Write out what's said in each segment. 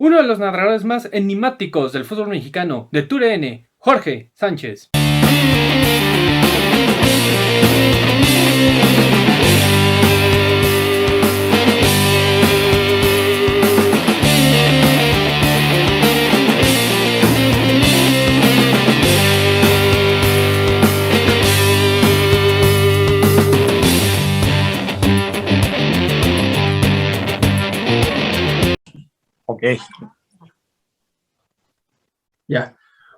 Uno de los narradores más enigmáticos del fútbol mexicano, de TUDN, Jorge Sánchez. Ok. Ya.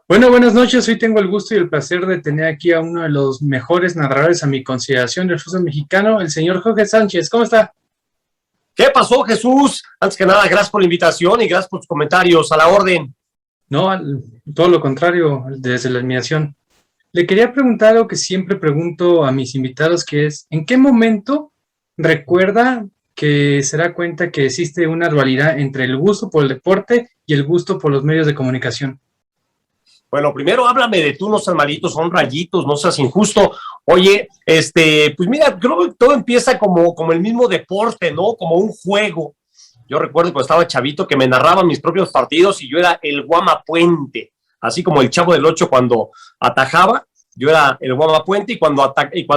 Bueno, buenas noches. Hoy tengo el gusto y el placer de tener aquí a uno de los mejores narradores a mi consideración del fútbol mexicano, el señor Jorge Sánchez. ¿Cómo está? ¿Qué pasó, Jesús? Antes que nada, gracias por la invitación y gracias por tus comentarios. A la orden. No, todo lo contrario, desde la admiración. Le quería preguntar algo que siempre pregunto a mis invitados, que es, ¿en qué momento recuerda que se da cuenta que existe una dualidad entre el gusto por el deporte y el gusto por los medios de comunicación? Bueno, primero háblame de tú, no seas malito, son rayitos, no seas injusto. Oye, pues mira, creo que todo empieza como el mismo deporte, ¿no? Como un juego. Yo recuerdo cuando estaba chavito que me narraban mis propios partidos y yo era el Guamapuente, así como el Chavo del Ocho cuando atajaba, yo era el Guamapuente y cuando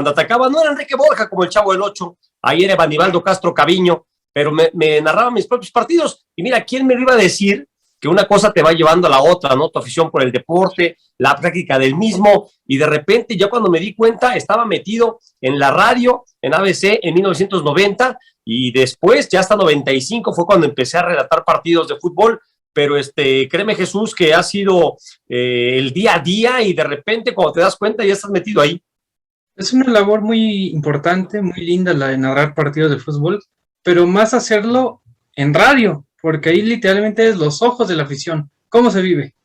atacaba no era Enrique Borja como el Chavo del Ocho, ahí era Evanibaldo Castro Caviño, pero me narraban mis propios partidos. Y mira, ¿quién me iba a decir que una cosa te va llevando a la otra, ¿no? Tu afición por el deporte, la práctica del mismo, y de repente ya cuando me di cuenta estaba metido en la radio, en ABC en 1990, y después ya hasta 95 fue cuando empecé a relatar partidos de fútbol, pero créeme, Jesús, que ha sido el día a día y de repente cuando te das cuenta ya estás metido ahí. Es una labor muy importante, muy linda la de narrar partidos de fútbol, pero más hacerlo en radio, porque ahí literalmente es los ojos de la afición. ¿Cómo se vive?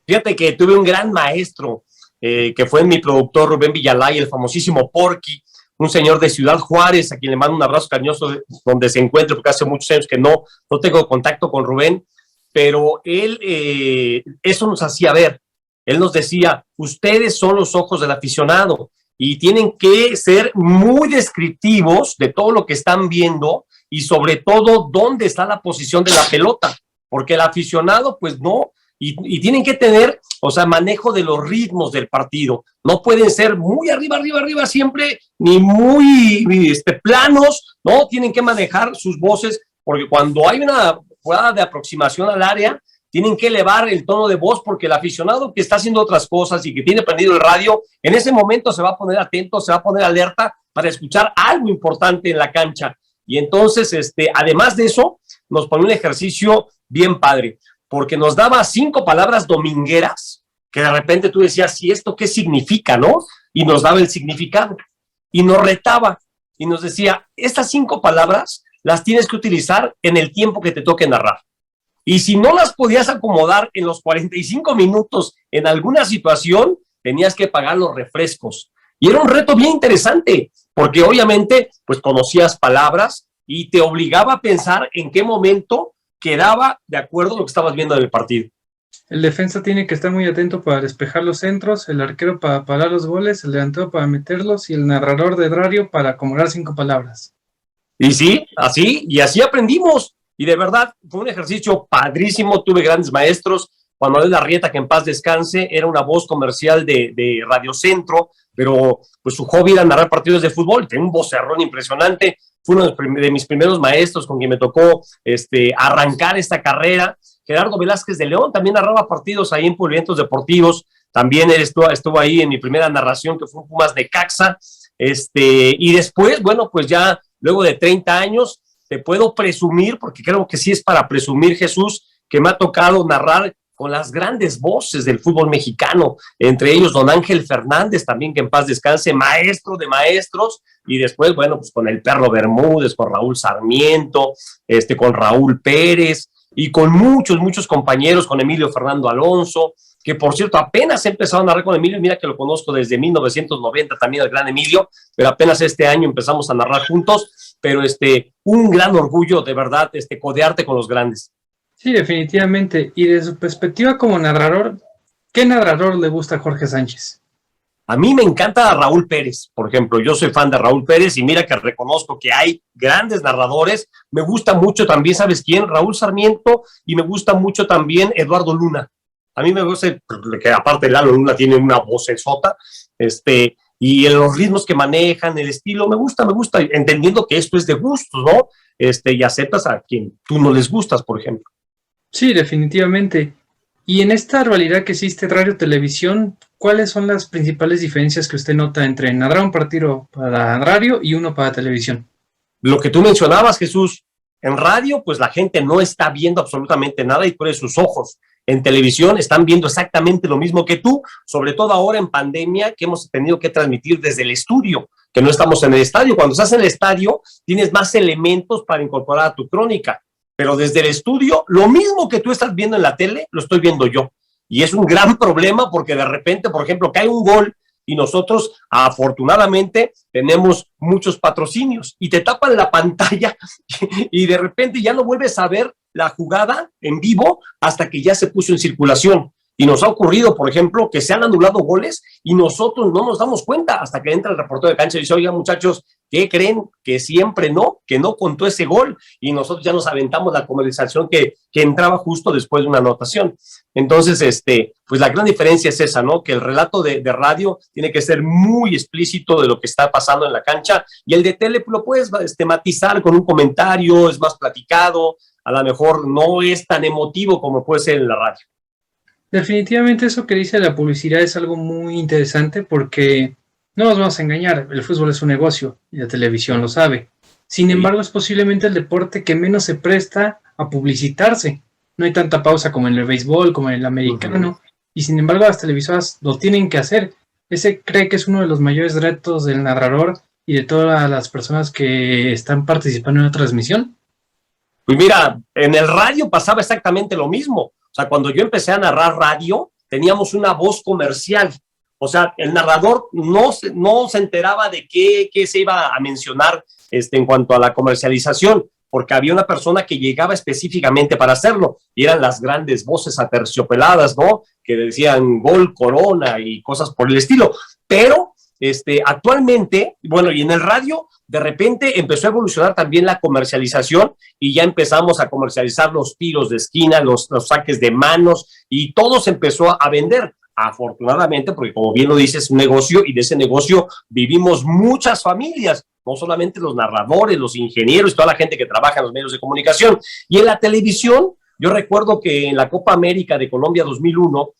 Fíjate que tuve un gran maestro, que fue mi productor Rubén Villalay, el famosísimo Porky, un señor de Ciudad Juárez, a quien le mando un abrazo cariñoso donde se encuentre, porque hace muchos años que no tengo contacto con Rubén, pero él eso nos hacía ver. Él nos decía, ustedes son los ojos del aficionado y tienen que ser muy descriptivos de todo lo que están viendo y sobre todo dónde está la posición de la pelota, porque el aficionado pues no, y tienen que tener, o sea, manejo de los ritmos del partido, no pueden ser muy arriba siempre, ni muy planos, no, tienen que manejar sus voces, porque cuando hay una jugada de aproximación al área, tienen que elevar el tono de voz, porque el aficionado que está haciendo otras cosas y que tiene prendido el radio, en ese momento se va a poner atento, se va a poner alerta para escuchar algo importante en la cancha. Y entonces, además de eso, nos pone un ejercicio bien padre, porque nos daba 5 palabras domingueras, que de repente tú decías, ¿y esto qué significa, no? Y nos daba el significado, y nos retaba, y nos decía, estas 5 palabras las tienes que utilizar en el tiempo que te toque narrar. Y si no las podías acomodar en los 45 minutos en alguna situación, tenías que pagar los refrescos. Y era un reto bien interesante, porque obviamente pues conocías palabras y te obligaba a pensar en qué momento quedaba de acuerdo a lo que estabas viendo en el partido. El defensa tiene que estar muy atento para despejar los centros, el arquero para parar los goles, el delantero para meterlos y el narrador de radio para acomodar 5 palabras. Y sí, así aprendimos. Y de verdad, fue un ejercicio padrísimo. Tuve grandes maestros. Juan Manuel Larrieta, que en paz descanse, era una voz comercial de Radio Centro, pero pues su hobby era narrar partidos de fútbol. Tenía un vocerrón impresionante. Fue uno de mis primeros maestros con quien me tocó arrancar esta carrera. Gerardo Velázquez de León también narraba partidos ahí en Pueblos Deportivos. También estuvo ahí en mi primera narración, que fue un Pumas Necaxa. Y después, bueno, pues ya luego de 30 años, te puedo presumir, porque creo que sí es para presumir, Jesús, que me ha tocado narrar con las grandes voces del fútbol mexicano, entre ellos don Ángel Fernández, también que en paz descanse, maestro de maestros, y después, bueno, pues con el Perro Bermúdez, con Raúl Sarmiento, con Raúl Pérez, y con muchos compañeros, con Emilio Fernando Alonso, que por cierto apenas he empezado a narrar con Emilio, mira que lo conozco desde 1990 también, el gran Emilio, pero apenas este año empezamos a narrar juntos, pero un gran orgullo de verdad codearte con los grandes. Sí, definitivamente. Y de su perspectiva como narrador, ¿qué narrador le gusta a Jorge Sánchez? A mí me encanta Raúl Pérez, por ejemplo. Yo soy fan de Raúl Pérez y mira que reconozco que hay grandes narradores. Me gusta mucho también, ¿sabes quién? Raúl Sarmiento, y me gusta mucho también Eduardo Luna. A mí me gusta, que aparte Lalo Luna tiene una vocesota, y los ritmos que manejan, el estilo, me gusta, entendiendo que esto es de gustos, ¿no? Y aceptas a quien tú no les gustas, por ejemplo. Sí, definitivamente. Y en esta rivalidad que existe radio-televisión, ¿cuáles son las principales diferencias que usted nota entre narrar un partido para radio y uno para televisión? Lo que tú mencionabas, Jesús, en radio, pues la gente no está viendo absolutamente nada y por sus ojos. En televisión están viendo exactamente lo mismo que tú, sobre todo ahora en pandemia, que hemos tenido que transmitir desde el estudio, que no estamos en el estadio. Cuando estás en el estadio, tienes más elementos para incorporar a tu crónica. Pero desde el estudio, lo mismo que tú estás viendo en la tele, lo estoy viendo yo. Y es un gran problema porque de repente, por ejemplo, cae un gol y nosotros, afortunadamente, tenemos muchos patrocinios y te tapan la pantalla y de repente ya no vuelves a ver la jugada en vivo hasta que ya se puso en circulación. Y nos ha ocurrido, por ejemplo, que se han anulado goles y nosotros no nos damos cuenta hasta que entra el reportero de cancha y dice, oiga, muchachos, ¿qué creen? Que siempre no, que no contó ese gol. Y nosotros ya nos aventamos la comercialización que entraba justo después de una anotación. Entonces, pues la gran diferencia es esa, ¿no? Que el relato de radio tiene que ser muy explícito de lo que está pasando en la cancha y el de tele lo puedes matizar con un comentario, es más platicado, a lo mejor no es tan emotivo como puede ser en la radio. Definitivamente eso que dice la publicidad es algo muy interesante porque no nos vamos a engañar, el fútbol es un negocio y la televisión lo sabe. Sin embargo, es posiblemente el deporte que menos se presta a publicitarse. No hay tanta pausa como en el béisbol, como en el americano, y sin embargo las televisoras lo tienen que hacer. Ese cree que es uno de los mayores retos del narrador y de todas las personas que están participando en la transmisión. Pues mira, en el radio pasaba exactamente lo mismo. O sea, cuando yo empecé a narrar radio, teníamos una voz comercial. O sea, el narrador no se enteraba de qué se iba a mencionar en cuanto a la comercialización, porque había una persona que llegaba específicamente para hacerlo, y eran las grandes voces aterciopeladas, ¿no? Que decían gol, corona y cosas por el estilo. Pero actualmente, bueno, y en el radio, de repente empezó a evolucionar también la comercialización y ya empezamos a comercializar los tiros de esquina, los saques de manos y todo se empezó a vender. Afortunadamente, porque como bien lo dices, es un negocio y de ese negocio vivimos muchas familias, no solamente los narradores, los ingenieros y toda la gente que trabaja en los medios de comunicación. Y en la televisión, yo recuerdo que en la Copa América de Colombia 2001,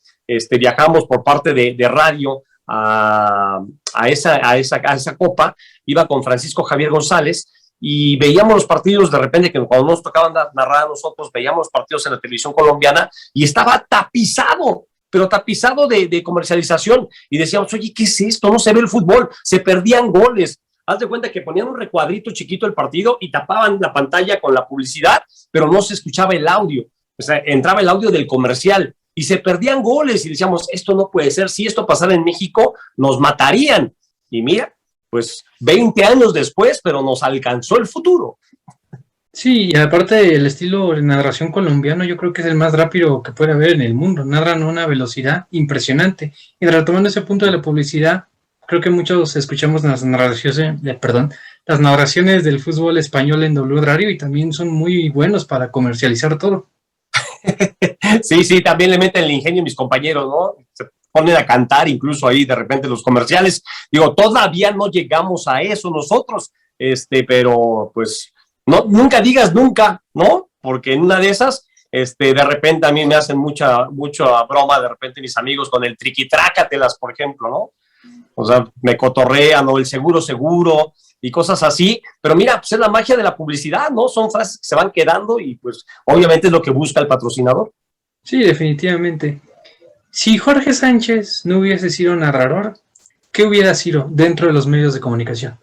viajamos por parte de radio a esa copa, iba con Francisco Javier González y veíamos los partidos de repente, que cuando nos tocaban narrar a nosotros, veíamos los partidos en la televisión colombiana y estaba tapizado, pero tapizado de comercialización y decíamos, oye, ¿qué es esto? No se ve el fútbol, se perdían goles. Haz de cuenta que ponían un recuadrito chiquito el partido y tapaban la pantalla con la publicidad, pero no se escuchaba el audio, o sea, entraba el audio del comercial y se perdían goles y decíamos, esto no puede ser, si esto pasara en México, nos matarían. Y mira, pues 20 años después, pero nos alcanzó el futuro. Sí, y aparte el estilo de narración colombiano yo creo que es el más rápido que puede haber en el mundo, narran a una velocidad impresionante. Y retomando ese punto de la publicidad, creo que muchos escuchamos las narraciones del fútbol español en W Radio y también son muy buenos para comercializar todo. Sí, también le meten el ingenio a mis compañeros, ¿no? Se ponen a cantar incluso ahí de repente los comerciales. Digo, todavía no llegamos a eso nosotros, pero pues no, nunca digas nunca, ¿no? Porque en una de esas, de repente a mí me hacen mucha broma de repente mis amigos con el triquitrácatelas, por ejemplo, ¿no? O sea, me cotorrean o el seguro y cosas así, pero mira, pues es la magia de la publicidad, ¿no? Son frases que se van quedando y pues obviamente es lo que busca el patrocinador. Sí, definitivamente. Si Jorge Sánchez no hubiese sido narrador, ¿qué hubiera sido dentro de los medios de comunicación?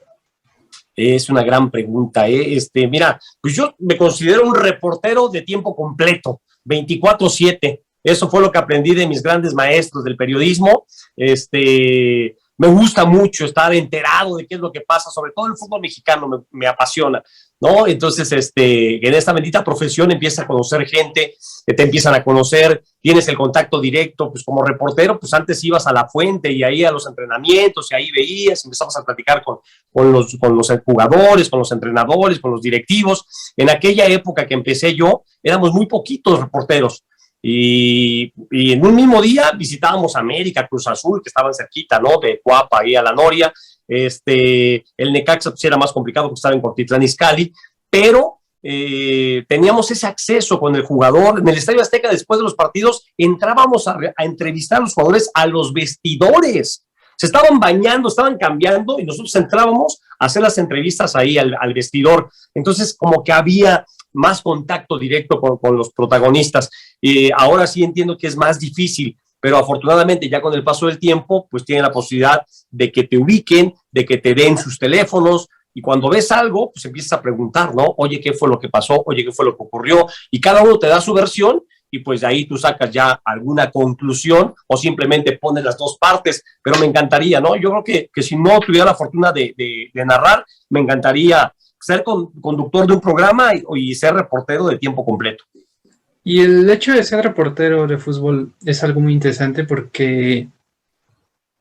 Es una gran pregunta, ¿eh? Mira, pues yo me considero un reportero de tiempo completo, 24/7. Eso fue lo que aprendí de mis grandes maestros del periodismo. me gusta mucho estar enterado de qué es lo que pasa, sobre todo el fútbol mexicano me apasiona, ¿no? Entonces, en esta bendita profesión empiezas a conocer gente, que te empiezan a conocer, tienes el contacto directo, pues como reportero, pues antes ibas a la fuente y ahí a los entrenamientos y ahí veías, empezabas a platicar con los jugadores, con los entrenadores, con los directivos. En aquella época que empecé yo, éramos muy poquitos reporteros. Y en un mismo día visitábamos América, Cruz Azul, que estaban cerquita, ¿no? De Cuapa, ahí a la Noria. El Necaxa pues, era más complicado porque estaba en Cuautitlán Izcalli, pero teníamos ese acceso con el jugador. En el Estadio Azteca, después de los partidos, entrábamos a entrevistar a los jugadores a los vestidores. Se estaban bañando, estaban cambiando y nosotros entrábamos a hacer las entrevistas ahí al vestidor. Entonces, como que había más contacto directo con los protagonistas. Ahora sí entiendo que es más difícil, pero afortunadamente ya con el paso del tiempo, pues tienen la posibilidad de que te ubiquen, de que te den sus teléfonos, y cuando ves algo, pues empiezas a preguntar, ¿no? Oye, ¿qué fue lo que pasó? Oye, ¿qué fue lo que ocurrió? Y cada uno te da su versión, y pues de ahí tú sacas ya alguna conclusión, o simplemente pones las dos partes, pero me encantaría, ¿no? Yo creo que si no tuviera la fortuna de narrar, me encantaría ser conductor de un programa y ser reportero de tiempo completo. Y el hecho de ser reportero de fútbol es algo muy interesante porque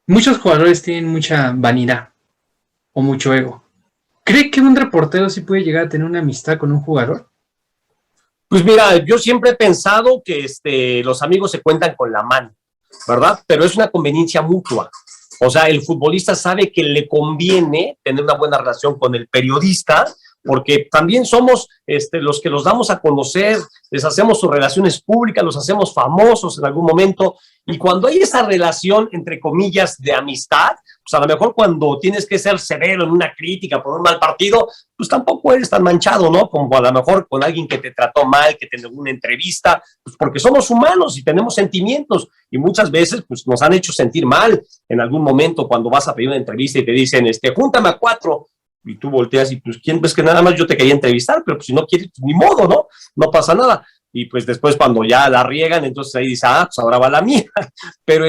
muchos jugadores tienen mucha vanidad o mucho ego. ¿Cree que un reportero sí puede llegar a tener una amistad con un jugador? Pues mira, yo siempre he pensado que los amigos se cuentan con la mano, ¿verdad? Pero es una conveniencia mutua. O sea, el futbolista sabe que le conviene tener una buena relación con el periodista, porque también somos los que los damos a conocer, les hacemos sus relaciones públicas, los hacemos famosos en algún momento, y cuando hay esa relación, entre comillas, de amistad, pues a lo mejor cuando tienes que ser severo en una crítica por un mal partido, pues tampoco eres tan manchado, ¿no? Como a lo mejor con alguien que te trató mal, que te negó una entrevista, pues porque somos humanos y tenemos sentimientos, y muchas veces pues nos han hecho sentir mal en algún momento cuando vas a pedir una entrevista y te dicen, júntame a 4, y tú volteas y pues, ¿quién? Ves que nada más yo te quería entrevistar, pero pues si no quieres, pues, ni modo, ¿no? No pasa nada. Y pues después cuando ya la riegan, entonces ahí dices, pues ahora va la mía. Pero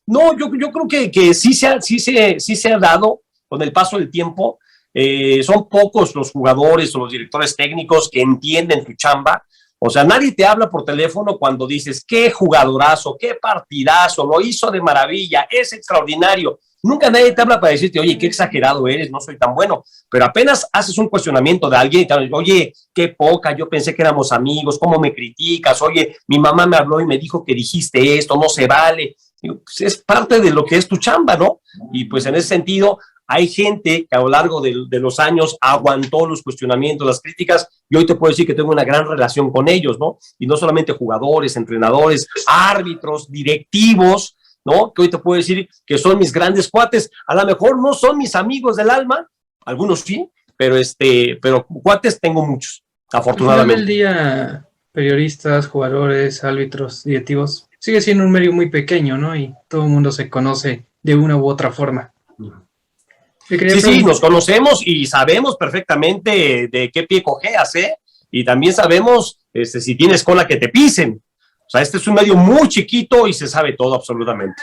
no, yo creo que sí se ha dado con el paso del tiempo. Son pocos los jugadores o los directores técnicos que entienden tu chamba. O sea, nadie te habla por teléfono cuando dices, qué jugadorazo, qué partidazo, lo hizo de maravilla, es extraordinario. Nunca nadie te habla para decirte, oye, qué exagerado eres, no soy tan bueno. Pero apenas haces un cuestionamiento de alguien y te hablan, oye, qué poca, yo pensé que éramos amigos, ¿cómo me criticas? Oye, mi mamá me habló y me dijo que dijiste esto, no se vale. Digo, pues es parte de lo que es tu chamba, ¿no? Y pues en ese sentido, hay gente que a lo largo de los años aguantó los cuestionamientos, las críticas, y hoy te puedo decir que tengo una gran relación con ellos, ¿no? Y no solamente jugadores, entrenadores, árbitros, directivos, ¿no? Que hoy te puedo decir que son mis grandes cuates. A lo mejor no son mis amigos del alma, algunos sí, pero cuates tengo muchos, afortunadamente. Al final del día, periodistas, jugadores, árbitros, directivos, sigue siendo un medio muy pequeño, ¿no? Y todo el mundo se conoce de una u otra forma. Sí, nos conocemos y sabemos perfectamente de qué pie cojeas, ¿eh? Y también sabemos si tienes cola que te pisen. O sea, este es un medio muy chiquito y se sabe todo absolutamente.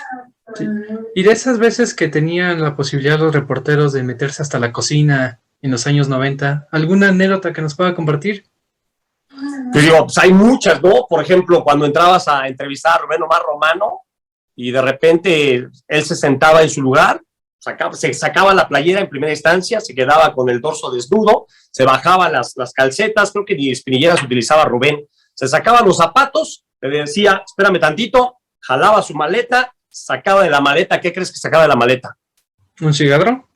Sí. Y de esas veces que tenían la posibilidad los reporteros de meterse hasta la cocina en los años 90, ¿alguna anécdota que nos pueda compartir? Pues hay muchas, ¿no? Por ejemplo, cuando entrabas a entrevistar a Rubén Omar Romano y de repente él se sentaba en su lugar, se sacaba la playera en primera instancia, se quedaba con el dorso desnudo, se bajaba las calcetas, creo que ni espinilleras utilizaba Rubén, se sacaba los zapatos, le decía, espérame tantito, jalaba su maleta, sacaba de la maleta, ¿qué crees que sacaba de la maleta? ¿Un cigarro?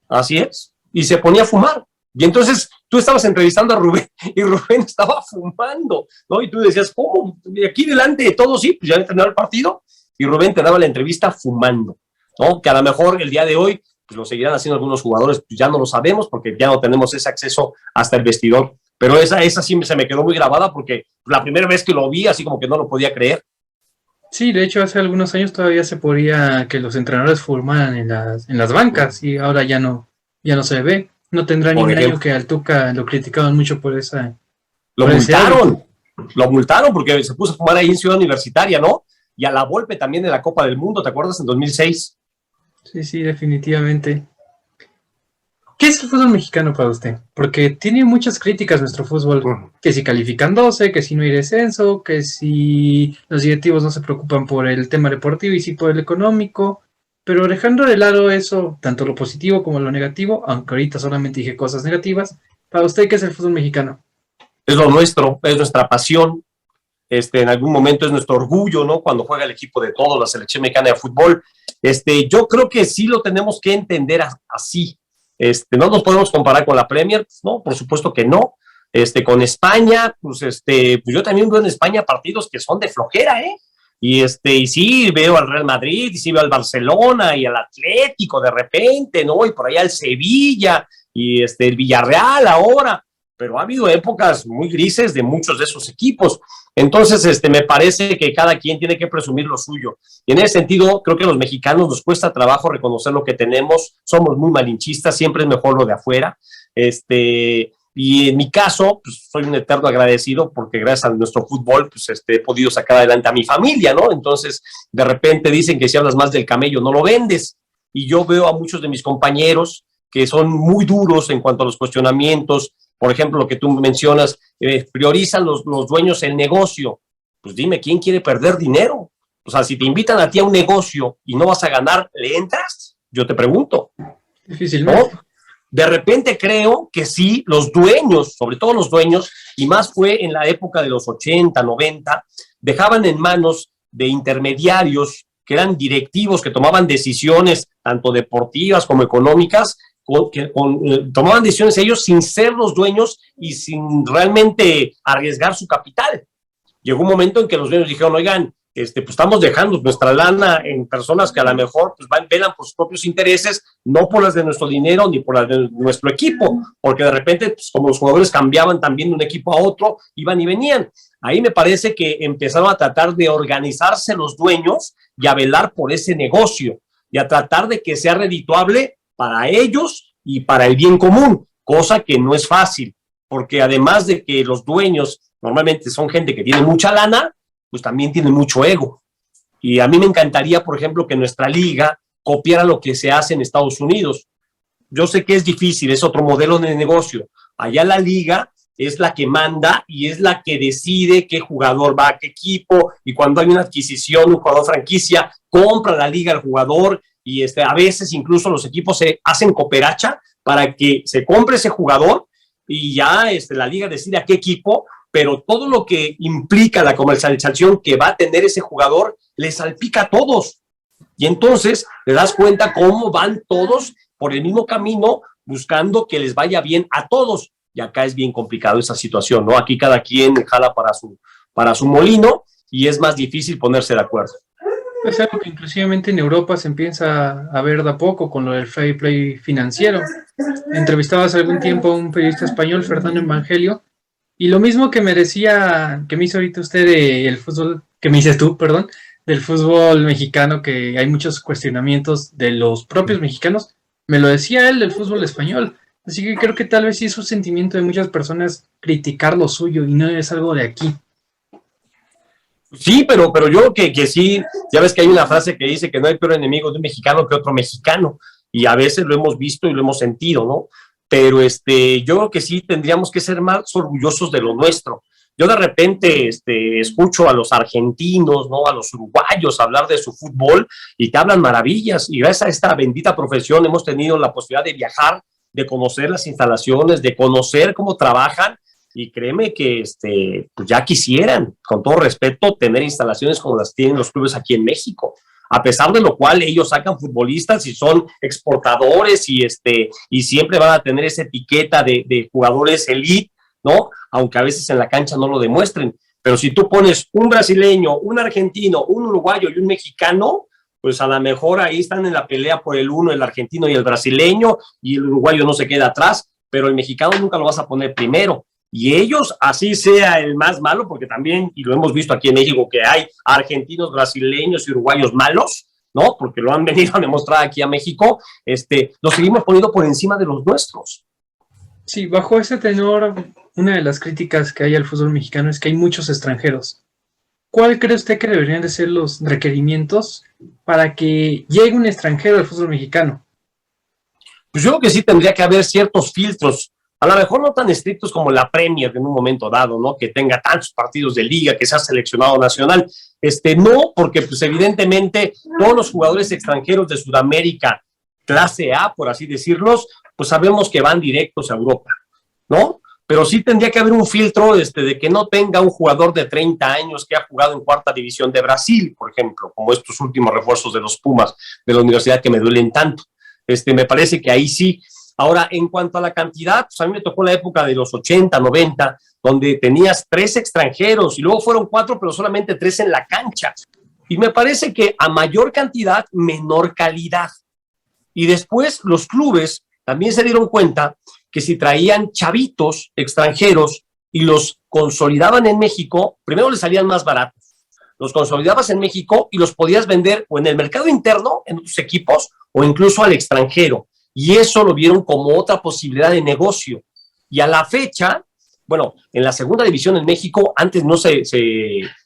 Así es, y se ponía a fumar. Y entonces tú estabas entrevistando a Rubén y Rubén estaba fumando, ¿no? Y tú decías, ¿cómo? Y aquí delante de todos, sí, pues ya terminó el partido y Rubén te daba la entrevista fumando, ¿no? Que a lo mejor el día de hoy pues lo seguirán haciendo algunos jugadores, pues ya no lo sabemos porque ya no tenemos ese acceso hasta el vestidor. Pero esa sí se me quedó muy grabada porque la primera vez que lo vi, así como que no lo podía creer. Sí, de hecho, hace algunos años todavía se podía que los entrenadores fumaran en las bancas y ahora ya no se ve. No tendrá ni un año que al Tuca lo criticaban mucho por esa. Lo multaron porque se puso a fumar ahí en Ciudad Universitaria, ¿no? Y a la Volpe también de la Copa del Mundo, ¿te acuerdas? En 2006. Sí, sí, definitivamente. ¿Qué es el fútbol mexicano para usted? Porque tiene muchas críticas nuestro fútbol, que si califican 12, que si no hay descenso, que si los directivos no se preocupan por el tema deportivo y sí por el económico, pero dejando de lado eso, tanto lo positivo como lo negativo, aunque ahorita solamente dije cosas negativas, para usted, ¿qué es el fútbol mexicano? Es lo nuestro, es nuestra pasión, en algún momento es nuestro orgullo, ¿no? Cuando juega el equipo de todos, la selección mexicana de fútbol. Yo creo que sí lo tenemos que entender así. No nos podemos comparar con la Premier, pues no, por supuesto que no. Con España, pues yo también veo en España partidos que son de flojera, ¿eh? Y sí veo al Real Madrid, y sí veo al Barcelona y al Atlético de repente, ¿no? Y por allá al Sevilla y el Villarreal ahora, pero ha habido épocas muy grises de muchos de esos equipos. Entonces, me parece que cada quien tiene que presumir lo suyo. Y en ese sentido, creo que a los mexicanos nos cuesta trabajo reconocer lo que tenemos. Somos muy malinchistas, siempre es mejor lo de afuera. Y en mi caso, pues, soy un eterno agradecido porque gracias a nuestro fútbol, pues, he podido sacar adelante a mi familia, ¿no? Entonces, de repente dicen que si hablas más del camello, no lo vendes. Y yo veo a muchos de mis compañeros que son muy duros en cuanto a los cuestionamientos. Por ejemplo, lo que tú mencionas, priorizan los dueños el negocio. Pues dime, ¿quién quiere perder dinero? O sea, si te invitan a ti a un negocio y no vas a ganar, ¿le entras? Yo te pregunto. Difícilmente. ¿No? De repente creo que sí, los dueños, sobre todo los dueños, y más fue en la época de los 80, 90, dejaban en manos de intermediarios que eran directivos, que tomaban decisiones tanto deportivas como económicas, tomaban decisiones ellos sin ser los dueños y sin realmente arriesgar su capital. Llegó un momento en que los dueños dijeron, oigan, pues estamos dejando nuestra lana en personas que a lo mejor pues velan por sus propios intereses, no por las de nuestro dinero ni por las de nuestro equipo, porque de repente, pues, como los jugadores cambiaban también de un equipo a otro, iban y venían. Ahí me parece que empezaron a tratar de organizarse los dueños y a velar por ese negocio y a tratar de que sea redituable para ellos y para el bien común, cosa que no es fácil, porque además de que los dueños normalmente son gente que tiene mucha lana, pues también tienen mucho ego. Y a mí me encantaría, por ejemplo, que nuestra liga copiara lo que se hace en Estados Unidos. Yo sé que es difícil, es otro modelo de negocio. Allá la liga es la que manda y es la que decide qué jugador va a qué equipo, y cuando hay una adquisición, un jugador franquicia, compra la liga al jugador, y a veces incluso los equipos se hacen cooperacha para que se compre ese jugador y ya la liga decide a qué equipo, pero todo lo que implica la comercialización que va a tener ese jugador le salpica a todos. Y entonces te das cuenta cómo van todos por el mismo camino buscando que les vaya bien a todos. Y acá es bien complicado esa situación, ¿no? Aquí cada quien jala para su molino y es más difícil ponerse de acuerdo. Es algo que inclusivamente en Europa se empieza a ver de a poco con lo del fair play financiero. Entrevistaba hace algún tiempo a un periodista español, Fernando Evangelio, y lo mismo que me decía, que me hizo ahorita usted del fútbol, que me dices tú, perdón, del fútbol mexicano, que hay muchos cuestionamientos de los propios mexicanos, me lo decía él del fútbol español. Así que creo que tal vez sí es un sentimiento de muchas personas criticar lo suyo y no es algo de aquí. Sí, pero yo que sí, ya ves que hay una frase que dice que no hay peor enemigo de un mexicano que otro mexicano, y a veces lo hemos visto y lo hemos sentido, ¿no? Pero yo creo que sí tendríamos que ser más orgullosos de lo nuestro. Yo de repente escucho a los argentinos, ¿no? A los uruguayos hablar de su fútbol y te hablan maravillas, y gracias a esta bendita profesión hemos tenido la posibilidad de viajar, de conocer las instalaciones, de conocer cómo trabajan. Y créeme que pues ya quisieran, con todo respeto, tener instalaciones como las tienen los clubes aquí en México. A pesar de lo cual ellos sacan futbolistas y son exportadores y siempre van a tener esa etiqueta de jugadores elite, ¿no? Aunque a veces en la cancha no lo demuestren. Pero si tú pones un brasileño, un argentino, un uruguayo y un mexicano, pues a lo mejor ahí están en la pelea por el uno, el argentino y el brasileño, y el uruguayo no se queda atrás, pero el mexicano nunca lo vas a poner primero. Y ellos, así sea el más malo, porque también, y lo hemos visto aquí en México, que hay argentinos, brasileños y uruguayos malos, ¿no? Porque lo han venido a demostrar aquí a México, los seguimos poniendo por encima de los nuestros. Sí, bajo ese tenor, una de las críticas que hay al fútbol mexicano es que hay muchos extranjeros. ¿cuál cree usted que deberían de ser los requerimientos para que llegue un extranjero al fútbol mexicano? Pues yo creo que sí tendría que haber ciertos filtros, a lo mejor no tan estrictos como la Premier en un momento dado, ¿no? Que tenga tantos partidos de liga, que sea seleccionado nacional. No, porque pues evidentemente todos los jugadores extranjeros de Sudamérica, clase A, por así decirlos, pues sabemos que van directos a Europa, ¿no? Pero sí tendría que haber un filtro de que no tenga un jugador de 30 años que ha jugado en cuarta división de Brasil, por ejemplo, como estos últimos refuerzos de los Pumas de la universidad que me duelen tanto. Me parece que ahí sí. Ahora, en cuanto a la cantidad, pues a mí me tocó la época de los 80, 90, donde tenías 3 extranjeros y luego fueron 4, pero solamente 3 en la cancha. Y me parece que a mayor cantidad, menor calidad. Y después los clubes también se dieron cuenta que si traían chavitos extranjeros y los consolidaban en México, primero les salían más baratos. Los consolidabas en México y los podías vender o en el mercado interno, en otros equipos, o incluso al extranjero. Y eso lo vieron como otra posibilidad de negocio. Y a la fecha, bueno, en la segunda división en México, antes no se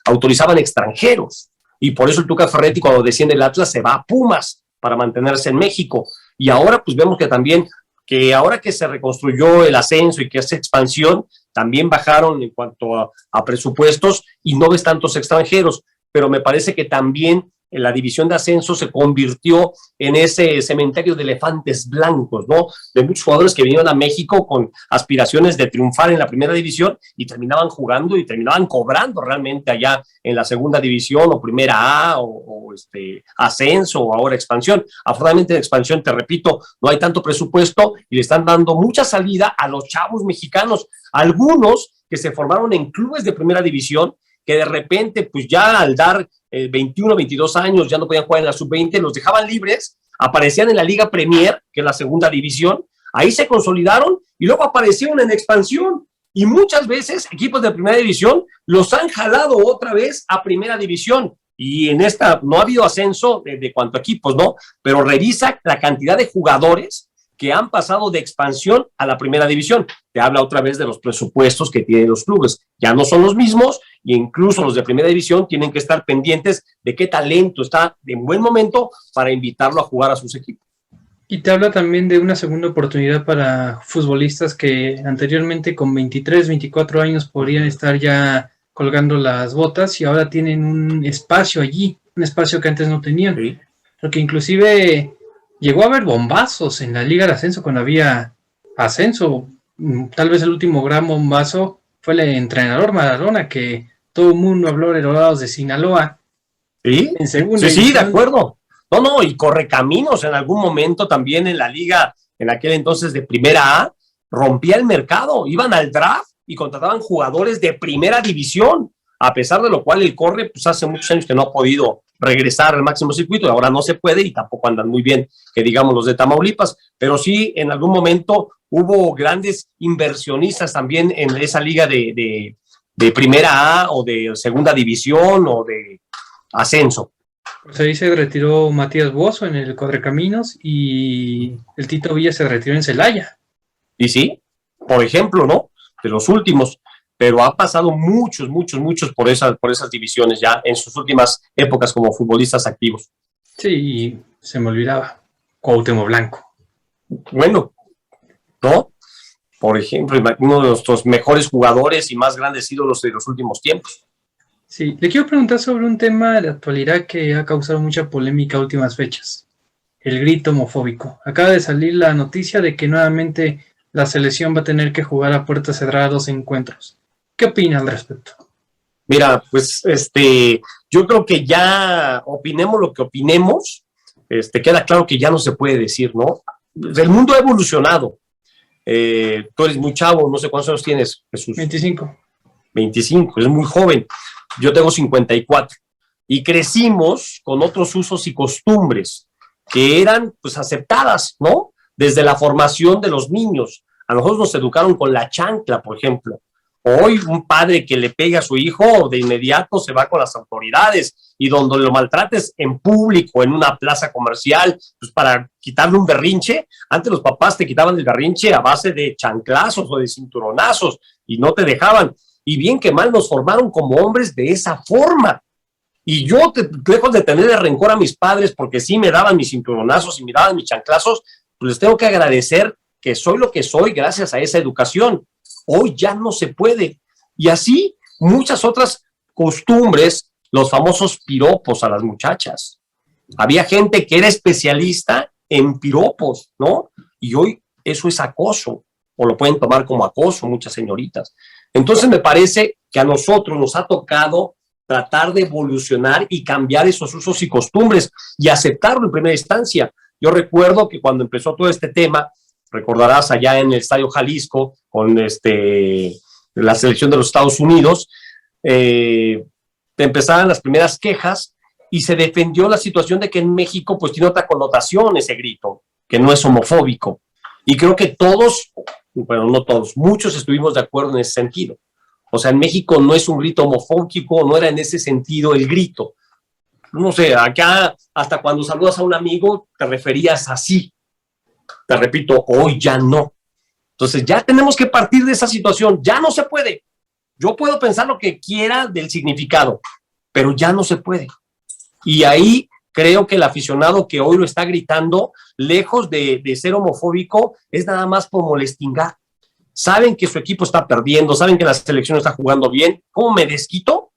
autorizaban extranjeros. Y por eso el Tuca Ferretti, cuando desciende el Atlas, se va a Pumas para mantenerse en México. Y ahora, pues vemos que también, que ahora que se reconstruyó el ascenso y que hace expansión, también bajaron en cuanto a presupuestos y no ves tantos extranjeros. Pero me parece que también en la división de ascenso se convirtió en ese cementerio de elefantes blancos, ¿no? De muchos jugadores que vinieron a México con aspiraciones de triunfar en la primera división y terminaban jugando y terminaban cobrando realmente allá en la segunda división o primera A o ascenso o ahora expansión. Afortunadamente en expansión, te repito, no hay tanto presupuesto y le están dando mucha salida a los chavos mexicanos, algunos que se formaron en clubes de primera división, que de repente, pues ya al dar 21, 22 años, ya no podían jugar en la sub-20, los dejaban libres, aparecían en la Liga Premier, que es la segunda división, ahí se consolidaron y luego aparecieron en expansión. Y muchas veces equipos de primera división los han jalado otra vez a primera división. Y en esta no ha habido ascenso de cuanto a equipos, ¿no? Pero revisa la cantidad de jugadores que han pasado de expansión a la primera división. Te habla otra vez de los presupuestos que tienen los clubes. Ya no son los mismos y incluso los de primera división tienen que estar pendientes de qué talento está en buen momento para invitarlo a jugar a sus equipos. Y te habla también de una segunda oportunidad para futbolistas que anteriormente con 23, 24 años podrían estar ya colgando las botas y ahora tienen un espacio allí, un espacio que antes no tenían. Sí. Porque inclusive llegó a haber bombazos en la Liga de Ascenso cuando había ascenso. Tal vez el último gran bombazo fue el entrenador Maradona, que todo el mundo habló de Dorados de Sinaloa. Sí, En segunda sí, de acuerdo. No, y Correcaminos en algún momento también en la liga, en aquel entonces de primera A, rompía el mercado, iban al draft y contrataban jugadores de primera división, a pesar de lo cual el Corre, pues hace muchos años que no ha podido regresar al máximo circuito, y ahora no se puede y tampoco andan muy bien, que digamos los de Tamaulipas, pero sí en algún momento hubo grandes inversionistas también en esa liga de primera A o de segunda división o de ascenso. Pues ahí se retiró Matías Bozo en el Correcaminos y el Tito Villa se retiró en Celaya. Y sí, por ejemplo, ¿no? De los últimos, pero ha pasado muchos por esas divisiones ya en sus últimas épocas como futbolistas activos. Sí, y se me olvidaba, Cuauhtémoc Blanco. Bueno, ¿no? Por ejemplo, uno de nuestros mejores jugadores y más grandes ídolos de los últimos tiempos. Sí, le quiero preguntar sobre un tema de actualidad que ha causado mucha polémica a últimas fechas. El grito homofóbico. Acaba de salir la noticia de que nuevamente la selección va a tener que jugar a puertas cerradas 2 encuentros. ¿Qué opina al respecto? Mira, pues yo creo que ya opinemos lo que opinemos, queda claro que ya no se puede decir, ¿no? El mundo ha evolucionado. Tú eres muy chavo, no sé cuántos años tienes, Jesús. 25. 25, es muy joven. Yo tengo 54. Y crecimos con otros usos y costumbres que eran, pues, aceptadas, ¿no? Desde la formación de los niños. A nosotros nos educaron con la chancla, por ejemplo. Hoy un padre que le pega a su hijo, de inmediato se va con las autoridades, y donde lo maltrates en público, en una plaza comercial, pues para quitarle un berrinche. Antes los papás te quitaban el berrinche a base de chanclazos o de cinturonazos y no te dejaban. y bien que mal nos formaron como hombres de esa forma. Y yo, lejos de tener rencor a mis padres, porque sí me daban mis cinturonazos y me daban mis chanclazos, pues les tengo que agradecer que soy lo que soy gracias a esa educación. Hoy ya no se puede. Y así muchas otras costumbres, los famosos piropos a las muchachas. Había gente que era especialista en piropos, ¿no? Y hoy eso es acoso, o lo pueden tomar como acoso muchas señoritas. Entonces me parece que a nosotros nos ha tocado tratar de evolucionar y cambiar esos usos y costumbres y aceptarlo en primera instancia. Yo recuerdo que cuando empezó todo este tema, recordarás allá en el Estadio Jalisco con la selección de los Estados Unidos, empezaban las primeras quejas y se defendió la situación de que en México pues tiene otra connotación ese grito, que no es homofóbico. Y creo que todos, bueno, no todos, muchos estuvimos de acuerdo en ese sentido. O sea, en México no es un grito homofóbico, no era en ese sentido el grito. No sé, acá hasta cuando saludas a un amigo te referías así. Te repito, hoy ya no. Entonces ya tenemos que partir de esa situación. Ya no se puede. Yo puedo pensar lo que quiera del significado, pero ya no se puede. Y ahí creo que el aficionado que hoy lo está gritando, lejos de ser homofóbico, es nada más por molestingar. Saben que su equipo está perdiendo, saben que la selección está jugando bien. ¿Cómo me desquito?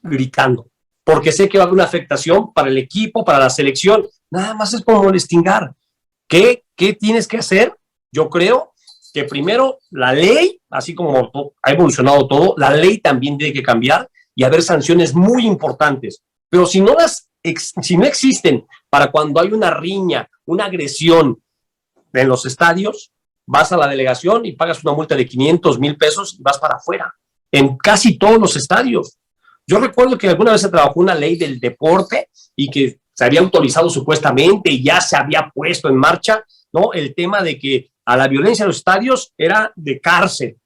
Gritando. Porque sé que va a haber una afectación para el equipo, para la selección. Nada más es por molestingar. ¿Qué tienes que hacer? Yo creo que primero la ley, así como ha evolucionado todo, la ley también tiene que cambiar y haber sanciones muy importantes. Pero si no existen para cuando hay una riña, una agresión en los estadios, vas a la delegación y pagas una multa de 500,000 pesos y vas para afuera, en casi todos los estadios. Yo recuerdo que alguna vez se trabajó una ley del deporte y que se había autorizado supuestamente y ya se había puesto en marcha, ¿no? El tema de que a la violencia en los estadios era de cárcel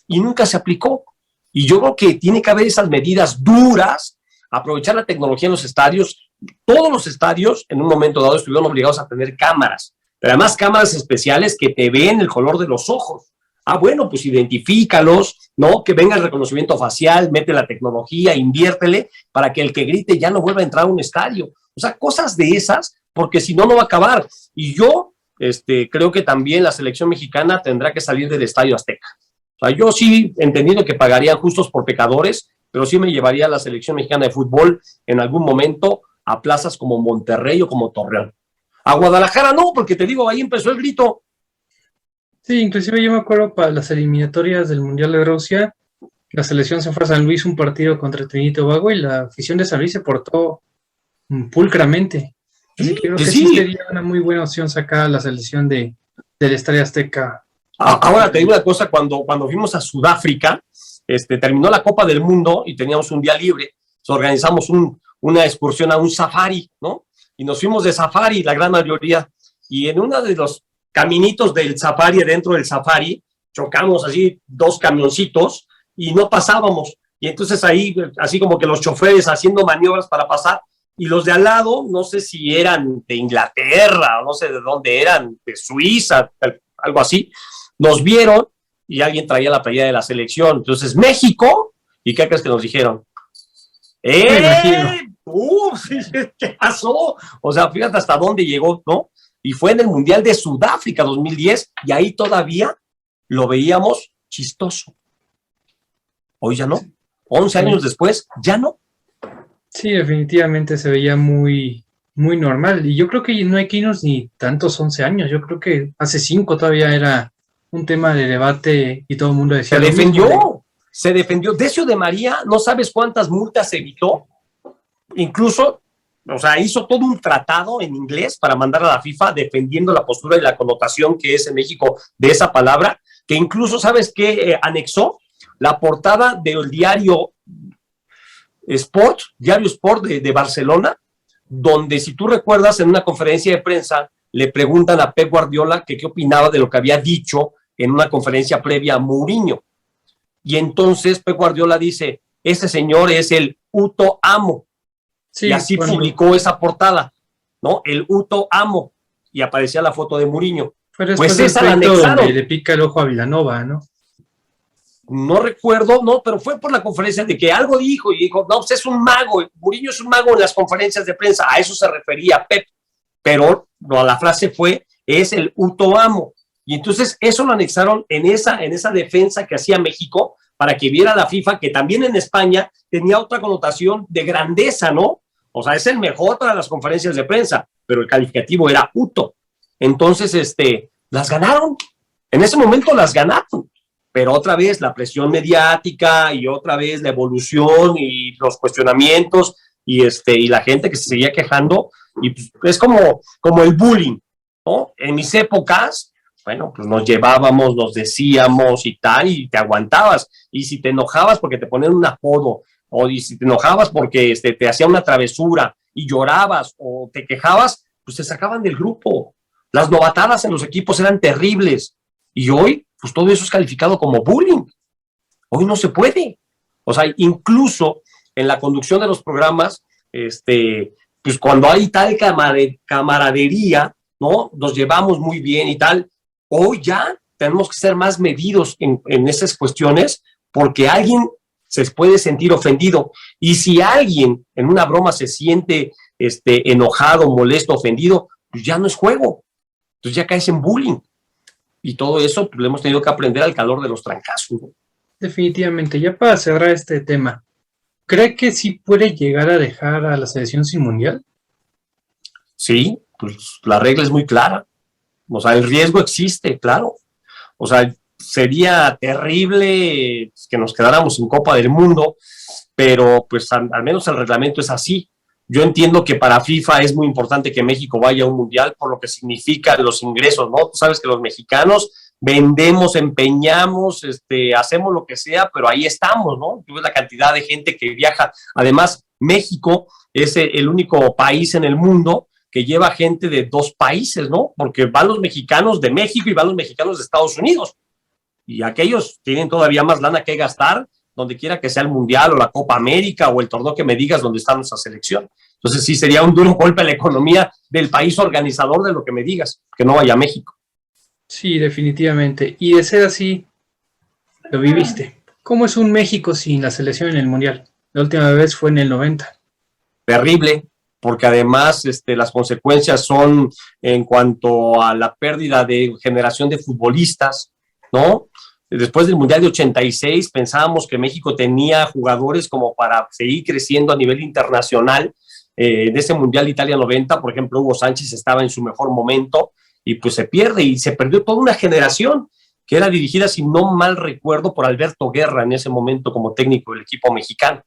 y nunca se aplicó. Y yo creo que tiene que haber esas medidas duras, aprovechar la tecnología en los estadios. Todos los estadios en un momento dado estuvieron obligados a tener cámaras, pero además cámaras especiales que te ven el color de los ojos. Ah, bueno, pues identifícalos, ¿no? Que venga el reconocimiento facial, mete la tecnología, inviértele para que el que grite ya no vuelva a entrar a un estadio. O sea, cosas de esas, porque si no, no va a acabar. Y yo creo que también la selección mexicana tendrá que salir del Estadio Azteca. O sea, yo sí, entendiendo que pagarían justos por pecadores, pero sí me llevaría a la selección mexicana de fútbol en algún momento a plazas como Monterrey o como Torreón. A Guadalajara no, porque te digo, ahí empezó el grito. Sí, inclusive yo me acuerdo para las eliminatorias del Mundial de Rusia, la selección se fue a San Luis un partido contra Trinidad y Tobago y la afición de San Luis se portó pulcramente. Así que creo que sí sería una muy buena opción sacar a la selección del Estadio Azteca. Ahora te digo una cosa, cuando fuimos a Sudáfrica, terminó la Copa del Mundo y teníamos un día libre, organizamos una excursión a un safari, ¿no? Y nos fuimos de safari, la gran mayoría, y en uno de los caminitos del safari, dentro del safari, chocamos así 2 camioncitos y no pasábamos. Y entonces ahí, así como que los choferes haciendo maniobras para pasar, y los de al lado, no sé si eran de Inglaterra, no sé de dónde eran, de Suiza, algo así, nos vieron y alguien traía la playera de la selección. Entonces, México, ¿y qué crees que nos dijeron? ¿Qué pasó? O sea, fíjate hasta dónde llegó, ¿no? Y fue en el Mundial de Sudáfrica 2010 y ahí todavía lo veíamos chistoso. Hoy ya no. 11 años después, ya no. Sí, definitivamente se veía muy, muy normal. Y yo creo que no hay que irnos ni tantos 11 años. Yo creo que hace 5 todavía era un tema de debate y todo el mundo decía. Se defendió. Decio de María, no sabes cuántas multas evitó. Incluso, o sea, hizo todo un tratado en inglés para mandar a la FIFA defendiendo la postura y la connotación que es en México de esa palabra, que incluso, ¿sabes qué? Anexó la portada del diario Sport de Barcelona, donde, si tú recuerdas, en una conferencia de prensa le preguntan a Pep Guardiola que qué opinaba de lo que había dicho en una conferencia previa a Mourinho. Y entonces Pep Guardiola dice, ese señor es el Uto Amo. Sí, y así publicó esa portada, ¿no? El Uto Amo. Y aparecía la foto de Mourinho. Pues esa la anexaron. Le pica el ojo a Vilanova, ¿no? no recuerdo, no, pero fue por la conferencia de que algo dijo y dijo, no, pues es un mago, Mourinho es un mago en las conferencias de prensa, a eso se refería Pep, pero no, la frase fue, es el Uto Amo. Y entonces eso lo anexaron en esa defensa que hacía México para que viera la FIFA que también en España tenía otra connotación de grandeza, ¿no? O sea, es el mejor para las conferencias de prensa, pero el calificativo era Uto. Entonces, las ganaron. En ese momento las ganaron. Pero otra vez la presión mediática y otra vez la evolución y los cuestionamientos y la gente que se seguía quejando. Y pues, es como el bullying, ¿no? En mis épocas, bueno, pues nos llevábamos, nos decíamos y tal, y te aguantabas. Y si te enojabas porque te ponían un apodo, o si te enojabas porque te hacía una travesura y llorabas o te quejabas, pues te sacaban del grupo. Las novatadas en los equipos eran terribles. Y hoy, pues todo eso es calificado como bullying. Hoy no se puede. O sea, incluso en la conducción de los programas, pues cuando hay tal camaradería, ¿no? Nos llevamos muy bien y tal. Hoy ya tenemos que ser más medidos en esas cuestiones porque alguien se puede sentir ofendido. Y si alguien en una broma se siente enojado, molesto, ofendido, pues ya no es juego. Entonces ya caes en bullying. Y todo eso pues, lo hemos tenido que aprender al calor de los trancazos, ¿no? Definitivamente, ya para cerrar este tema, ¿cree que sí puede llegar a dejar a la selección sin mundial? Sí, pues la regla es muy clara. O sea, el riesgo existe, claro. O sea, sería terrible que nos quedáramos sin Copa del Mundo, pero pues al menos el reglamento es así. Yo entiendo que para FIFA es muy importante que México vaya a un mundial por lo que significa los ingresos, ¿no? Tú sabes que los mexicanos vendemos, empeñamos, hacemos lo que sea, pero ahí estamos, ¿no? Tú ves la cantidad de gente que viaja. Además, México es el único país en el mundo que lleva gente de 2 países, ¿no? Porque van los mexicanos de México y van los mexicanos de Estados Unidos. Y aquellos tienen todavía más lana que gastar donde quiera que sea el Mundial o la Copa América o el torneo que me digas donde está nuestra selección. Entonces sí sería un duro golpe a la economía del país organizador de lo que me digas, que no vaya a México. Sí, definitivamente. Y de ser así, lo viviste. ¿Cómo es un México sin la selección en el Mundial? La última vez fue en el 90. Terrible, porque además las consecuencias son en cuanto a la pérdida de generación de futbolistas, ¿no? Después del Mundial de 86 pensábamos que México tenía jugadores como para seguir creciendo a nivel internacional. En ese Mundial de Italia 90, por ejemplo, Hugo Sánchez estaba en su mejor momento y pues se pierde y se perdió toda una generación que era dirigida, si no mal recuerdo, por Alberto Guerra en ese momento como técnico del equipo mexicano.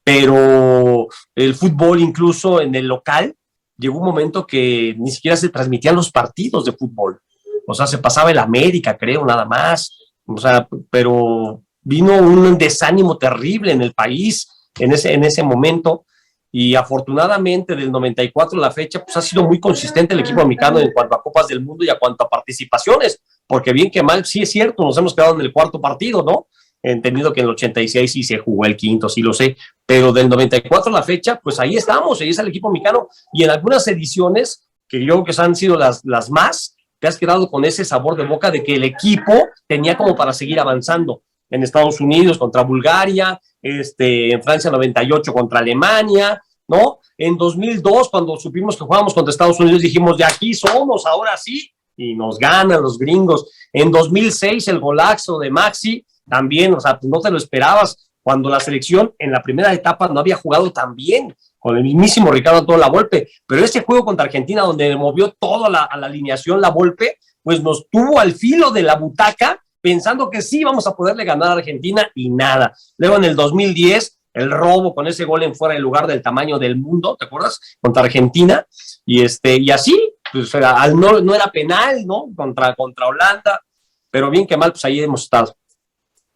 Pero el fútbol, incluso en el local, llegó un momento que ni siquiera se transmitían los partidos de fútbol. O sea, se pasaba el América, creo, nada más. O sea, pero vino un desánimo terrible en el país en ese momento y afortunadamente del 94 a la fecha pues ha sido muy consistente el equipo mexicano en cuanto a Copas del Mundo y a cuanto a participaciones, porque bien que mal, sí es cierto, nos hemos quedado en el 4º partido, ¿no? Entendido que en el 86 sí se jugó el 5º, sí lo sé, pero del 94 a la fecha, pues ahí estamos, ahí es el equipo mexicano y en algunas ediciones, que yo creo que han sido las más, te has quedado con ese sabor de boca de que el equipo tenía como para seguir avanzando. En Estados Unidos contra Bulgaria, en Francia 98 contra Alemania, ¿no? En 2002, cuando supimos que jugábamos contra Estados Unidos, dijimos, de aquí somos, ahora sí, y nos ganan los gringos. En 2006, el golazo de Maxi, también, o sea, no te lo esperabas, cuando la selección en la primera etapa no había jugado tan bien, con el mismísimo Ricardo Antonio Lavolpe, pero ese juego contra Argentina donde movió todo a la alineación Lavolpe, pues nos tuvo al filo de la butaca pensando que sí íbamos a poderle ganar a Argentina y nada. Luego en el 2010, el robo con ese gol en fuera de lugar del tamaño del mundo, ¿te acuerdas? Contra Argentina, y así, pues no era penal, ¿no? Contra Holanda, pero bien que mal, pues ahí hemos estado.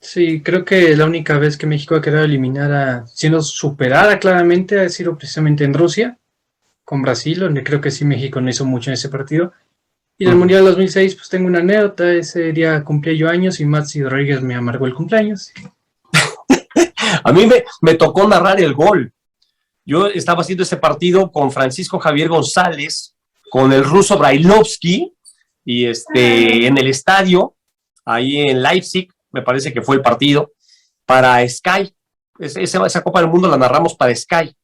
Sí, creo que la única vez que México ha quedado eliminada, siendo superada claramente, ha sido precisamente en Rusia, con Brasil, donde creo que sí México no hizo mucho en ese partido. Y en el Mundial 2006, pues tengo una anécdota, ese día cumplí yo años y Maxi Rodríguez me amargó el cumpleaños. A mí me tocó narrar el gol. Yo estaba haciendo ese partido con Francisco Javier González, con el ruso Brailovsky, y en el estadio, ahí en Leipzig, me parece que fue el partido, para Sky. Esa Copa del Mundo la narramos para Sky.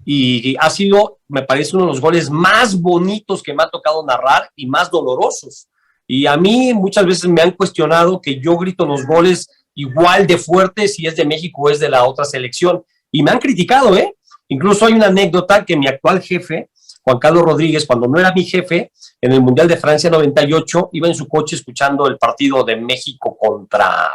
Y ha sido, me parece, uno de los goles más bonitos que me ha tocado narrar y más dolorosos. Y a mí muchas veces me han cuestionado que yo grito los goles igual de fuerte si es de México o es de la otra selección. Y me han criticado, ¿eh? Incluso hay una anécdota que mi actual jefe, Juan Carlos Rodríguez, cuando no era mi jefe, en el Mundial de Francia 98, iba en su coche escuchando el partido de México contra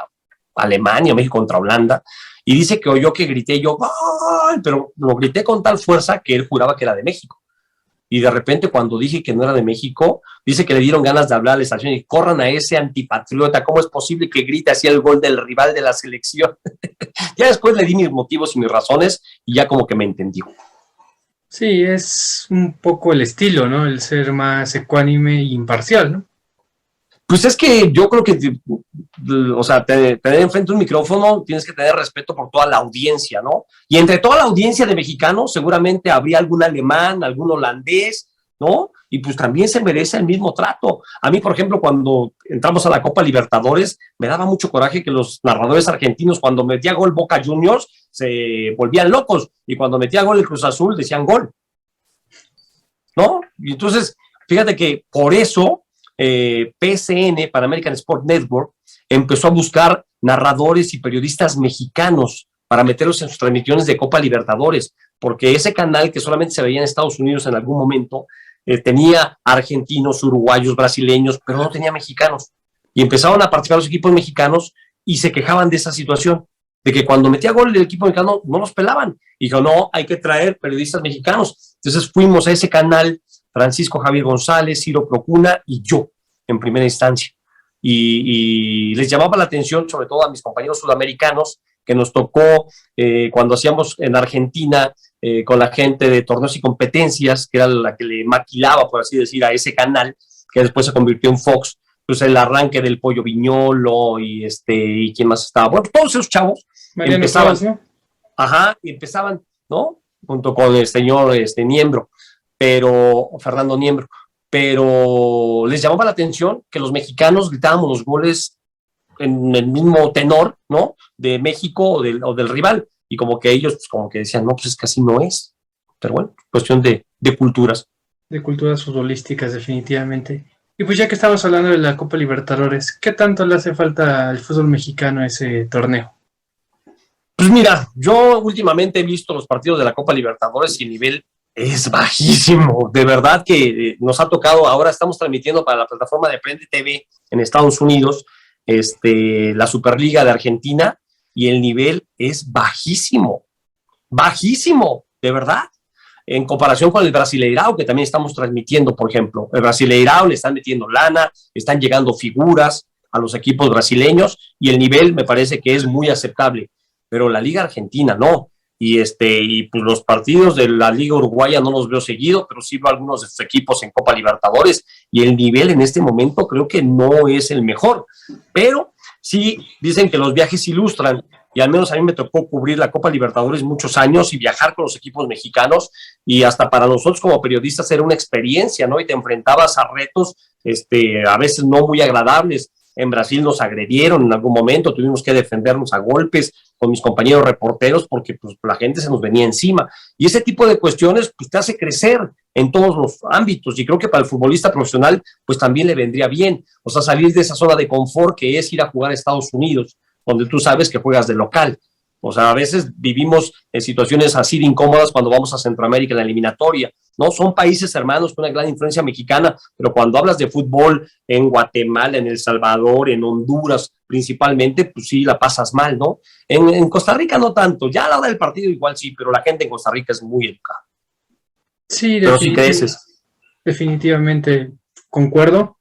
Alemania, México contra Holanda, y dice que oyó que grité yo, ¡gol! Pero lo grité con tal fuerza que él juraba que era de México. Y de repente cuando dije que no era de México, dice que le dieron ganas de hablar a la estación y corran a ese antipatriota, ¿cómo es posible que grite así el gol del rival de la selección? Ya después le di mis motivos y mis razones y ya como que me entendió. Sí, es un poco el estilo, ¿no? El ser más ecuánime e imparcial, ¿no? Pues es que yo creo que, o sea, tener enfrente un micrófono tienes que tener respeto por toda la audiencia, ¿no? Y entre toda la audiencia de mexicanos seguramente habría algún alemán, algún holandés, ¿no? Y pues también se merece el mismo trato. A mí, por ejemplo, cuando entramos a la Copa Libertadores, me daba mucho coraje que los narradores argentinos, cuando metía gol Boca Juniors, se volvían locos. Y cuando metía gol el Cruz Azul, decían gol, ¿no? Y entonces, fíjate que por eso PSN, Pan American Sport Network, empezó a buscar narradores y periodistas mexicanos para meterlos en sus transmisiones de Copa Libertadores, porque ese canal que solamente se veía en Estados Unidos en algún momento, tenía argentinos, uruguayos, brasileños, pero no tenía mexicanos. Y empezaron a participar los equipos mexicanos y se quejaban de esa situación, de que cuando metía gol el equipo mexicano no los pelaban. Y dijo, no, hay que traer periodistas mexicanos. Entonces fuimos a ese canal, Francisco Javier González, Ciro Procuna y yo, en primera instancia. Y les llamaba la atención, sobre todo a mis compañeros sudamericanos, que nos tocó cuando hacíamos en Argentina con la gente de torneos y competencias, que era la que le maquilaba, por así decir, a ese canal, que después se convirtió en Fox. Pues el arranque del Pollo Viñolo y quién más estaba. Bueno, todos esos chavos Mariano empezaban, Clos, ¿no? ajá, y empezaban, ¿no? Junto con el señor Niembro, Fernando Niembro, pero les llamaba la atención que los mexicanos gritábamos los goles en el mismo tenor, ¿no? De México o del rival, y como que ellos, pues como que decían, no, pues es que así no es, pero bueno, cuestión de culturas. De culturas futbolísticas, definitivamente. Y pues ya que estamos hablando de la Copa Libertadores, ¿qué tanto le hace falta al fútbol mexicano a ese torneo? Pues mira, yo últimamente he visto los partidos de la Copa Libertadores y el nivel es bajísimo. De verdad que nos ha tocado, ahora estamos transmitiendo para la plataforma de Prende TV en Estados Unidos, la Superliga de Argentina, y el nivel es bajísimo, de verdad. En comparación con el Brasileirao, que también estamos transmitiendo, por ejemplo. El Brasileirao le están metiendo lana, están llegando figuras a los equipos brasileños, y el nivel me parece que es muy aceptable. Pero la Liga Argentina no. Y pues los partidos de la Liga Uruguaya no los veo seguido, pero sí veo algunos de sus equipos en Copa Libertadores, y el nivel en este momento creo que no es el mejor. Pero sí dicen que los viajes ilustran, y al menos a mí me tocó cubrir la Copa Libertadores muchos años y viajar con los equipos mexicanos, y hasta para nosotros como periodistas era una experiencia, ¿no? Y te enfrentabas a retos a veces no muy agradables. En Brasil nos agredieron en algún momento, tuvimos que defendernos a golpes con mis compañeros reporteros porque pues, la gente se nos venía encima. Y ese tipo de cuestiones pues, te hace crecer en todos los ámbitos, y creo que para el futbolista profesional pues también le vendría bien. O sea, salir de esa zona de confort que es ir a jugar a Estados Unidos, donde tú sabes que juegas de local. O sea, a veces vivimos en situaciones así de incómodas cuando vamos a Centroamérica en la eliminatoria, ¿no? Son países hermanos con una gran influencia mexicana, pero cuando hablas de fútbol en Guatemala, en El Salvador, en Honduras principalmente, pues sí la pasas mal, ¿no? En Costa Rica no tanto, ya a la hora del partido igual sí, pero la gente en Costa Rica es muy educada. Sí, Pero sí creces. definitivamente concuerdo.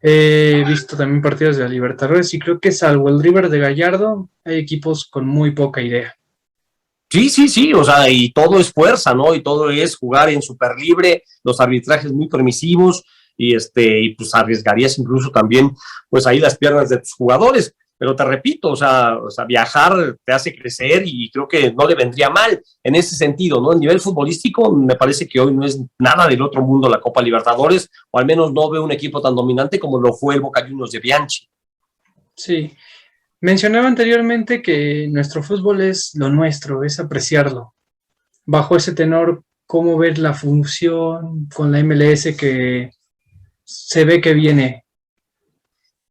He visto también partidos de la Libertadores y creo que salvo el River de Gallardo, hay equipos con muy poca idea. Sí, o sea, y todo es fuerza, ¿no? Y todo es jugar en super libre, los arbitrajes muy permisivos, y pues arriesgarías incluso también, pues ahí las piernas de tus jugadores. Pero te repito, o sea, viajar te hace crecer, y creo que no le vendría mal en ese sentido, ¿no? El nivel futbolístico me parece que hoy no es nada del otro mundo la Copa Libertadores, o al menos no veo un equipo tan dominante como lo fue el Boca Juniors de Bianchi. Sí. Mencionaba anteriormente que nuestro fútbol es lo nuestro, es apreciarlo. Bajo ese tenor, ¿cómo ver la función con la MLS que se ve que viene?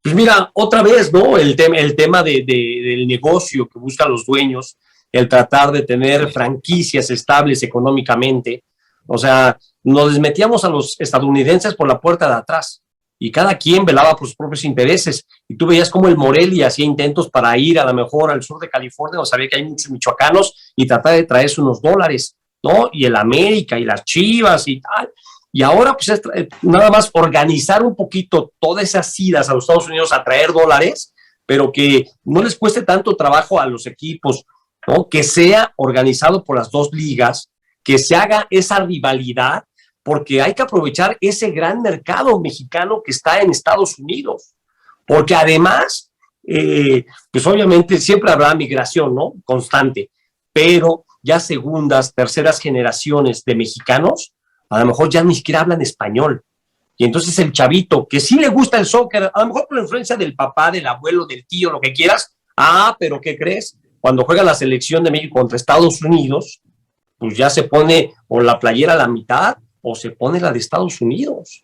Pues mira, otra vez, ¿no? El tema del negocio que buscan los dueños, el tratar de tener franquicias estables económicamente. O sea, nos metíamos a los estadounidenses por la puerta de atrás y cada quien velaba por sus propios intereses. Y tú veías como el Morelia hacía intentos para ir a lo mejor al sur de California, donde sabía que hay muchos michoacanos, y tratar de traerse unos dólares, ¿no? Y el América y las Chivas y tal. Y ahora, pues, es nada más organizar un poquito todas esas idas a los Estados Unidos a traer dólares, pero que no les cueste tanto trabajo a los equipos, ¿no? Que sea organizado por las dos ligas, que se haga esa rivalidad, porque hay que aprovechar ese gran mercado mexicano que está en Estados Unidos. Porque además, pues obviamente siempre habrá migración, ¿no? Constante, pero ya segundas, terceras generaciones de mexicanos a lo mejor ya ni siquiera hablan español. Y entonces el chavito, que sí le gusta el soccer, a lo mejor por la influencia del papá, del abuelo, del tío, lo que quieras, pero ¿qué crees? Cuando juega la selección de México contra Estados Unidos, pues ya se pone o la playera a la mitad o se pone la de Estados Unidos,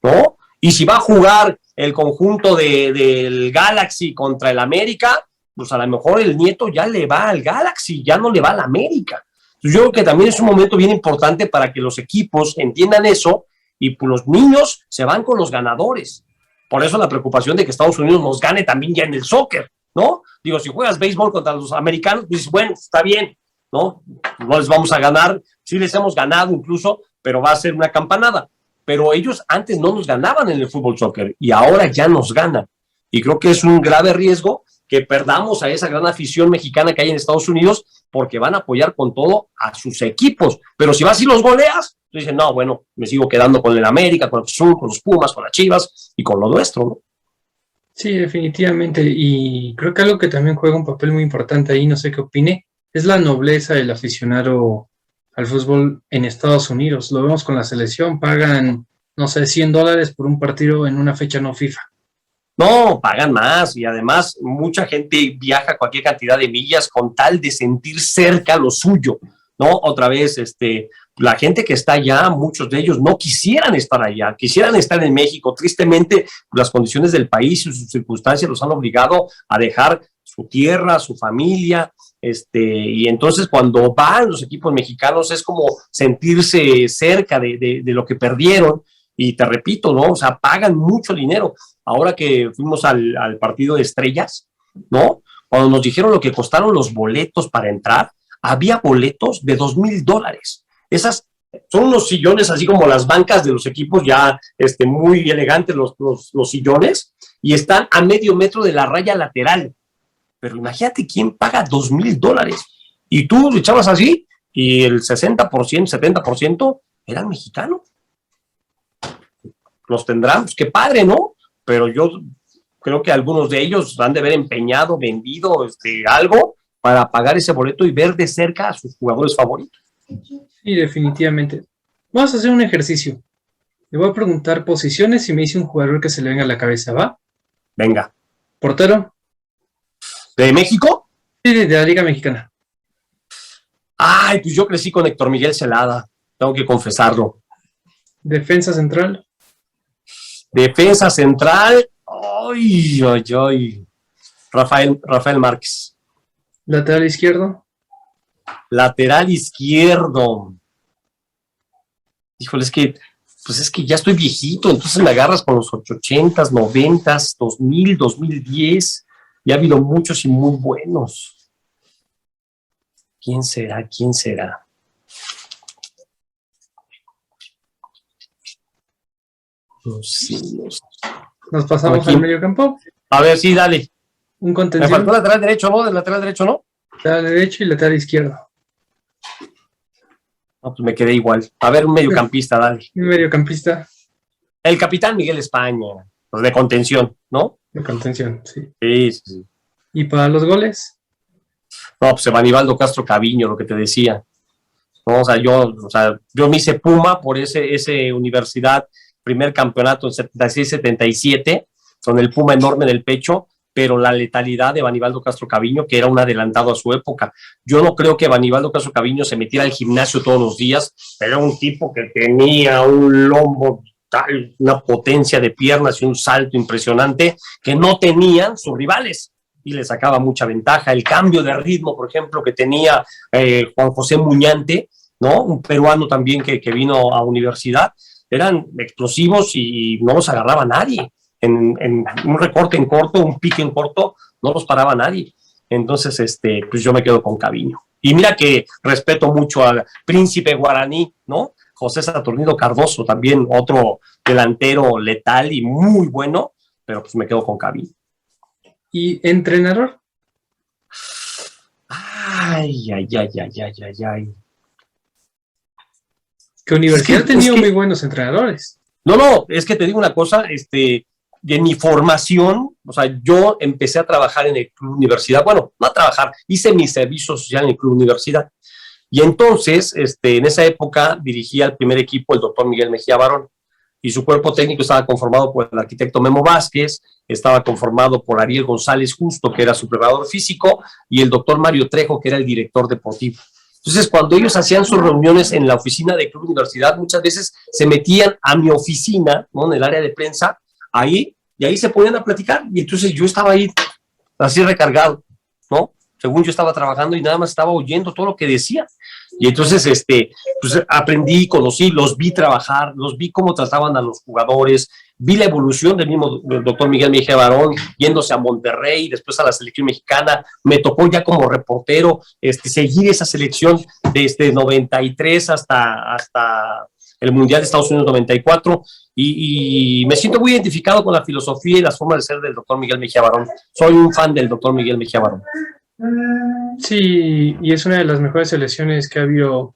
¿no? Y si va a jugar el conjunto del Galaxy contra el América, pues a lo mejor el nieto ya le va al Galaxy, ya no le va al América. Entonces yo creo que también es un momento bien importante para que los equipos entiendan eso y pues los niños se van con los ganadores. Por eso la preocupación de que Estados Unidos nos gane también ya en el soccer, ¿no? Digo, si juegas béisbol contra los americanos, pues bueno, está bien, ¿no? No les vamos a ganar, sí les hemos ganado incluso, pero va a ser una campanada. Pero ellos antes no nos ganaban en el fútbol soccer y ahora ya nos ganan. Y creo que es un grave riesgo que perdamos a esa gran afición mexicana que hay en Estados Unidos porque van a apoyar con todo a sus equipos. Pero si vas y los goleas, dicen, no, bueno, me sigo quedando con el América, con el Sur, con los Pumas, con las Chivas y con lo nuestro, ¿no? Sí, definitivamente. Y creo que algo que también juega un papel muy importante ahí, no sé qué opine, es la nobleza del aficionado al fútbol en Estados Unidos. Lo vemos con la selección, pagan, no sé, $100 por un partido en una fecha no FIFA. No, pagan más y además mucha gente viaja cualquier cantidad de millas con tal de sentir cerca lo suyo, ¿no? Otra vez, la gente que está allá, muchos de ellos no quisieran estar allá, quisieran estar en México. Tristemente, las condiciones del país y sus circunstancias los han obligado a dejar su tierra, su familia, y entonces cuando van los equipos mexicanos es como sentirse cerca de lo que perdieron. Y te repito, ¿no? O sea, pagan mucho dinero. Ahora que fuimos al partido de Estrellas, ¿no? Cuando nos dijeron lo que costaron los boletos para entrar, había boletos de $2,000. Esas son unos sillones así como las bancas de los equipos, ya muy elegantes los sillones, y están a medio metro de la raya lateral. Pero imagínate quién paga $2,000. Y tú lo echabas así, y el 60%, 70% eran mexicanos. Los tendrán, pues qué padre, ¿no? Pero yo creo que algunos de ellos han de haber empeñado, vendido algo para pagar ese boleto y ver de cerca a sus jugadores favoritos. Sí, definitivamente. Vamos a hacer un ejercicio. Le voy a preguntar posiciones y me dice un jugador que se le venga a la cabeza, ¿va? Venga. ¿Portero? ¿De México? Sí, de la Liga Mexicana. Ay, pues yo crecí con Héctor Miguel Celada, tengo que confesarlo. ¿Defensa central? Defensa central, ay. Rafael Márquez. ¿Lateral izquierdo? Lateral izquierdo. Híjole, es que ya estoy viejito, entonces me agarras con los 800, 90, 2000, 2010. Ya ha habido muchos y muy buenos. ¿Quién será? No sé. ¿Nos pasamos al medio campo? A ver, sí, dale. Un Me contención. faltó lateral derecho, ¿no? Del lateral derecho, ¿no? Lateral derecho y lateral izquierdo. No, pues me quedé igual. A ver, un mediocampista, dale. Un mediocampista. El capitán Miguel España, pues de contención, ¿no? De contención, sí. Sí. ¿Y para los goles? No, pues Evanibaldo Castro Caviño, lo que te decía. No, yo me hice Puma por ese universidad, primer campeonato en 76-77, con el Puma enorme en el pecho, pero la letalidad de Banibaldo Castro Caviño, que era un adelantado a su época. Yo no creo que Banibaldo Castro Caviño se metiera al gimnasio todos los días, pero era un tipo que tenía un lomo tal, una potencia de piernas y un salto impresionante que no tenían sus rivales y le sacaba mucha ventaja. El cambio de ritmo, por ejemplo, que tenía Juan José Muñante, ¿no? Un peruano también que vino a universidad, eran explosivos y no los agarraba nadie. En un recorte en corto, un pique en corto, no los paraba nadie. Entonces, pues yo me quedo con Caviño. Y mira que respeto mucho al príncipe guaraní, ¿no? José Saturnino Cardoso, también otro delantero letal y muy bueno, pero pues me quedo con Caviño. ¿Y entrenador? Ay. Que Universidad ha tenido muy buenos entrenadores. No, es que te digo una cosa, de mi formación, o sea, yo empecé a trabajar en el Club Universidad, bueno, no a trabajar, hice mi servicio social en el Club Universidad, y entonces, en esa época, dirigía el primer equipo el doctor Miguel Mejía Barón, y su cuerpo técnico estaba conformado por el arquitecto Memo Vázquez, estaba conformado por Ariel González Justo, que era su preparador físico, y el doctor Mario Trejo, que era el director deportivo. Entonces, cuando ellos hacían sus reuniones en la oficina de Club Universidad, muchas veces se metían a mi oficina, ¿no? En el área de prensa, ahí, y ahí se ponían a platicar, y entonces yo estaba ahí, así recargado, ¿no? Según yo estaba trabajando y nada más estaba oyendo todo lo que decía. Y entonces, pues aprendí, conocí, los vi trabajar, los vi cómo trataban a los jugadores, vi la evolución del mismo doctor Miguel Mejía Barón, yéndose a Monterrey, después a la selección mexicana. Me tocó ya como reportero seguir esa selección desde 93 hasta el Mundial de Estados Unidos 94, y me siento muy identificado con la filosofía y las formas de ser del doctor Miguel Mejía Barón. Soy un fan del doctor Miguel Mejía Barón. Sí, y es una de las mejores selecciones que ha habido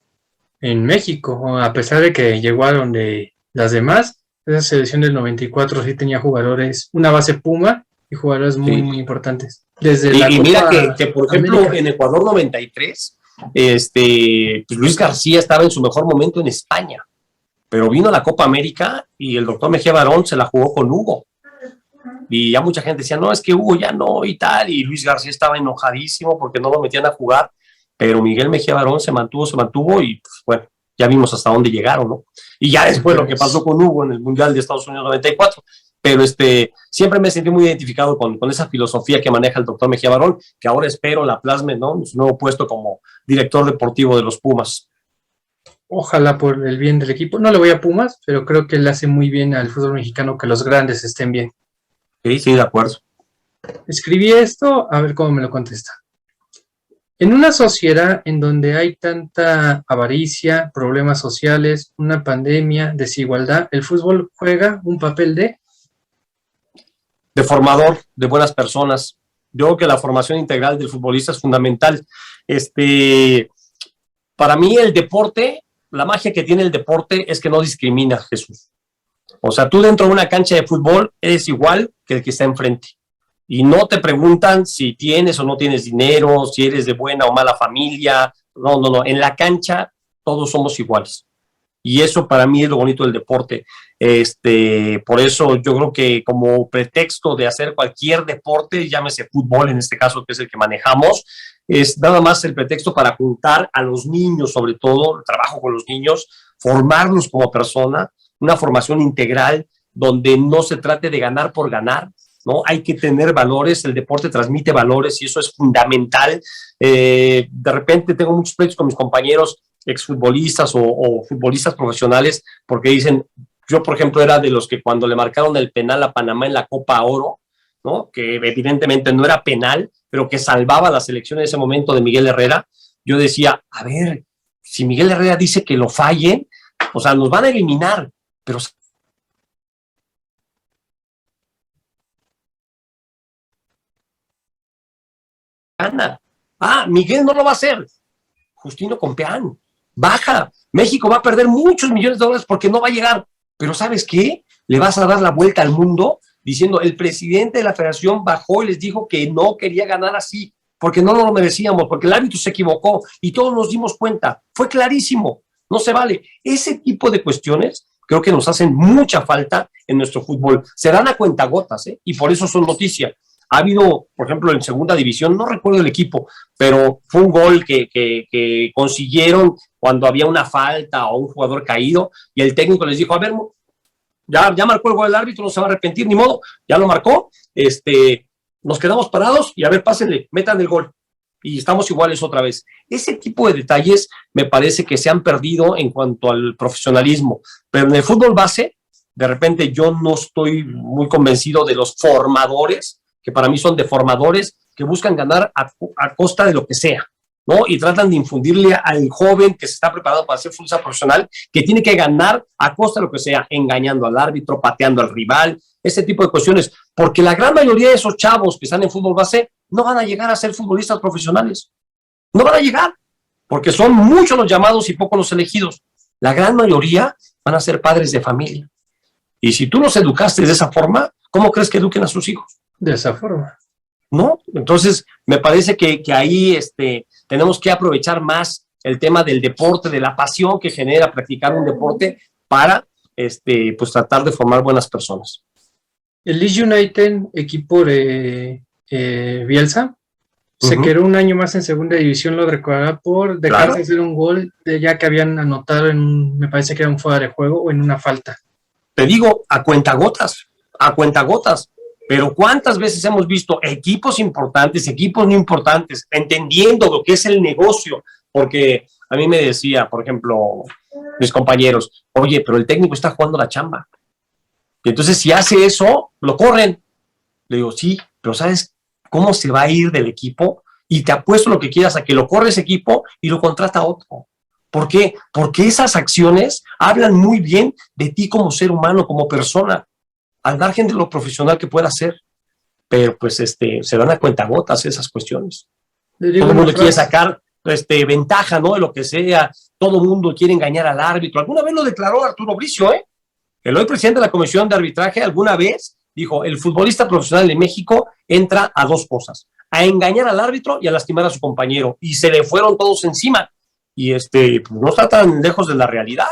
en México, a pesar de que llegaron de las demás. Esa selección del 94 sí tenía jugadores, una base Puma y jugadores muy, muy importantes. Desde y mira que, por ejemplo, América, en Ecuador 93, pues Luis García estaba en su mejor momento en España, pero vino a la Copa América y el doctor Mejía Barón se la jugó con Hugo. Y ya mucha gente decía, no, es que Hugo ya no y tal, y Luis García estaba enojadísimo porque no lo metían a jugar, pero Miguel Mejía Barón se mantuvo y pues, bueno, ya vimos hasta dónde llegaron, ¿no? Y ya después lo que pasó con Hugo en el Mundial de Estados Unidos 94, pero siempre me sentí muy identificado con esa filosofía que maneja el doctor Mejía Barón, que ahora espero la plasme, ¿no? En su nuevo puesto como director deportivo de los Pumas. Ojalá por el bien del equipo. No le voy a Pumas, pero creo que le hace muy bien al fútbol mexicano que los grandes estén bien. Sí, de acuerdo. Escribí esto, a ver cómo me lo contesta. En una sociedad en donde hay tanta avaricia, problemas sociales, una pandemia, desigualdad, ¿el fútbol juega un papel de formador de buenas personas? Yo creo que la formación integral del futbolista es fundamental. Para mí el deporte, la magia que tiene el deporte es que no discrimina, Jesús. O sea, tú dentro de una cancha de fútbol eres igual que el que está enfrente. Y no te preguntan si tienes o no tienes dinero, si eres de buena o mala familia. No. En la cancha todos somos iguales. Y eso para mí es lo bonito del deporte. Por eso yo creo que como pretexto de hacer cualquier deporte, llámese fútbol en este caso, que es el que manejamos, es nada más el pretexto para juntar a los niños, sobre todo, el trabajo con los niños, formarlos como persona, una formación integral donde no se trate de ganar por ganar, ¿no? Hay que tener valores, el deporte transmite valores y eso es fundamental. De repente tengo muchos pleitos con mis compañeros exfutbolistas o futbolistas profesionales porque dicen, yo por ejemplo era de los que cuando le marcaron el penal a Panamá en la Copa Oro, ¿no? Que evidentemente no era penal, pero que salvaba a la selección en ese momento de Miguel Herrera, yo decía, a ver, si Miguel Herrera dice que lo fallen, o sea, nos van a eliminar, pero gana. Miguel no lo va a hacer. Justino Compeán, baja. México va a perder muchos millones de dólares porque no va a llegar. Pero ¿sabes qué? Le vas a dar la vuelta al mundo diciendo, el presidente de la federación bajó y les dijo que no quería ganar así, porque no lo merecíamos, porque el árbitro se equivocó y todos nos dimos cuenta. Fue clarísimo. No se vale. Ese tipo de cuestiones creo que nos hacen mucha falta en nuestro fútbol. Se dan a cuentagotas, y por eso son noticia. Ha habido, por ejemplo, en segunda división, no recuerdo el equipo, pero fue un gol que consiguieron cuando había una falta o un jugador caído y el técnico les dijo, a ver, ya marcó el gol el árbitro, no se va a arrepentir, ni modo, ya lo marcó, nos quedamos parados y a ver, pásenle, metan el gol. Y estamos iguales otra vez. Ese tipo de detalles me parece que se han perdido en cuanto al profesionalismo, pero en el fútbol base, de repente yo no estoy muy convencido de los formadores, que para mí son deformadores, que buscan ganar a costa de lo que sea, ¿no? Y tratan de infundirle al joven que se está preparado para ser futbolista profesional, que tiene que ganar a costa de lo que sea, engañando al árbitro, pateando al rival, ese tipo de cuestiones, porque la gran mayoría de esos chavos que están en fútbol base no van a llegar a ser futbolistas profesionales. No van a llegar, porque son muchos los llamados y pocos los elegidos. La gran mayoría van a ser padres de familia. Y si tú los educaste de esa forma, ¿cómo crees que eduquen a sus hijos? De esa forma. ¿No? Entonces, me parece que ahí tenemos que aprovechar más el tema del deporte, de la pasión que genera practicar un deporte para pues tratar de formar buenas personas. El Leeds United, equipo de Bielsa, se quedó un año más en segunda división, lo recordará por dejar de hacer un gol ya que habían anotado me parece que era un fuera de juego o en una falta. Te digo, a cuentagotas, pero ¿cuántas veces hemos visto equipos importantes, equipos no importantes, entendiendo lo que es el negocio? Porque a mí me decía, por ejemplo, mis compañeros, oye, pero el técnico está jugando la chamba. Y entonces si hace eso, lo corren. Le digo, sí, pero ¿sabes cómo se va a ir del equipo? Y te apuesto lo que quieras a que lo corre ese equipo y lo contrata otro. ¿Por qué? Porque esas acciones hablan muy bien de ti como ser humano, como persona, al margen de lo profesional que pueda ser. Pero pues se dan a cuentagotas esas cuestiones. Todo el mundo quiere sacar ventaja, ¿no? De lo que sea. Todo el mundo quiere engañar al árbitro. Alguna vez lo declaró Arturo Bricio, el hoy presidente de la Comisión de Arbitraje, alguna vez dijo, el futbolista profesional de México entra a dos cosas, a engañar al árbitro y a lastimar a su compañero. Y se le fueron todos encima. Y pues no está tan lejos de la realidad,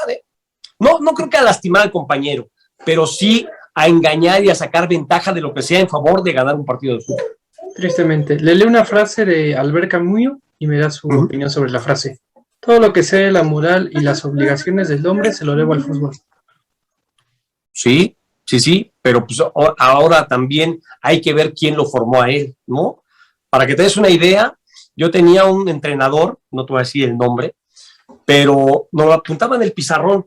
No creo que a lastimar al compañero, pero sí a engañar y a sacar ventaja de lo que sea en favor de ganar un partido de fútbol. Tristemente. Le leo una frase de Albert Camus y me da su opinión sobre la frase. Todo lo que sea la moral y las obligaciones del hombre se lo debo al fútbol. Sí, pero pues ahora también hay que ver quién lo formó a él, ¿no? Para que te des una idea, yo tenía un entrenador, no te voy a decir el nombre, pero nos lo apuntaba en el pizarrón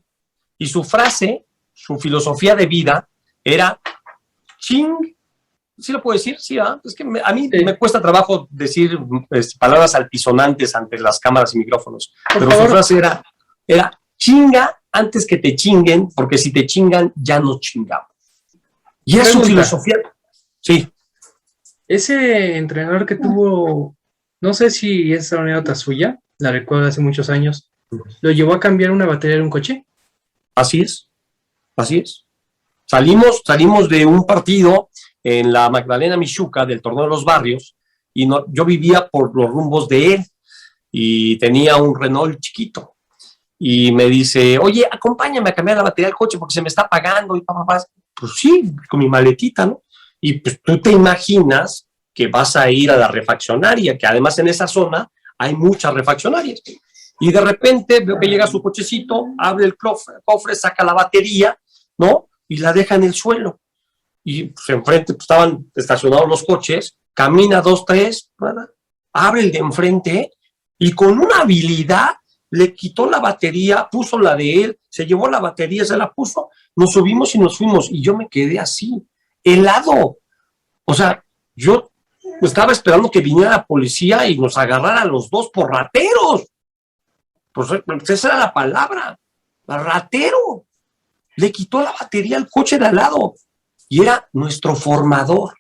y su frase, su filosofía de vida era ching, ¿sí lo puedo decir? Sí, es que a mí me cuesta trabajo decir palabras altisonantes ante las cámaras y micrófonos, pero su frase era chinga antes que te chinguen, porque si te chingan, ya no chingamos. Y es su filosofía. Sí. Ese entrenador que tuvo, no sé si es una anécdota suya, la recuerdo hace muchos años, lo llevó a cambiar una batería de un coche. Así es. Salimos de un partido en la Magdalena Michuca del Torneo de los Barrios y yo vivía por los rumbos de él y tenía un Renault chiquito. Y me dice, oye, acompáñame a cambiar la batería del coche porque se me está apagando. Y papá, pues sí, con mi maletita, ¿no? Y pues tú te imaginas que vas a ir a la refaccionaria, que además en esa zona hay muchas refaccionarias. Y de repente veo que llega su cochecito, abre el cofre, saca la batería, ¿no? Y la deja en el suelo. Y pues enfrente pues, estaban estacionados los coches, camina 2, 3, abre el de enfrente y con una habilidad le quitó la batería, puso la de él, se llevó la batería, se la puso, nos subimos y nos fuimos. Y yo me quedé así, helado. O sea, yo estaba esperando que viniera la policía y nos agarrara a los dos por rateros. Pues esa era la palabra, ratero. Le quitó la batería al coche de al lado y era nuestro formador.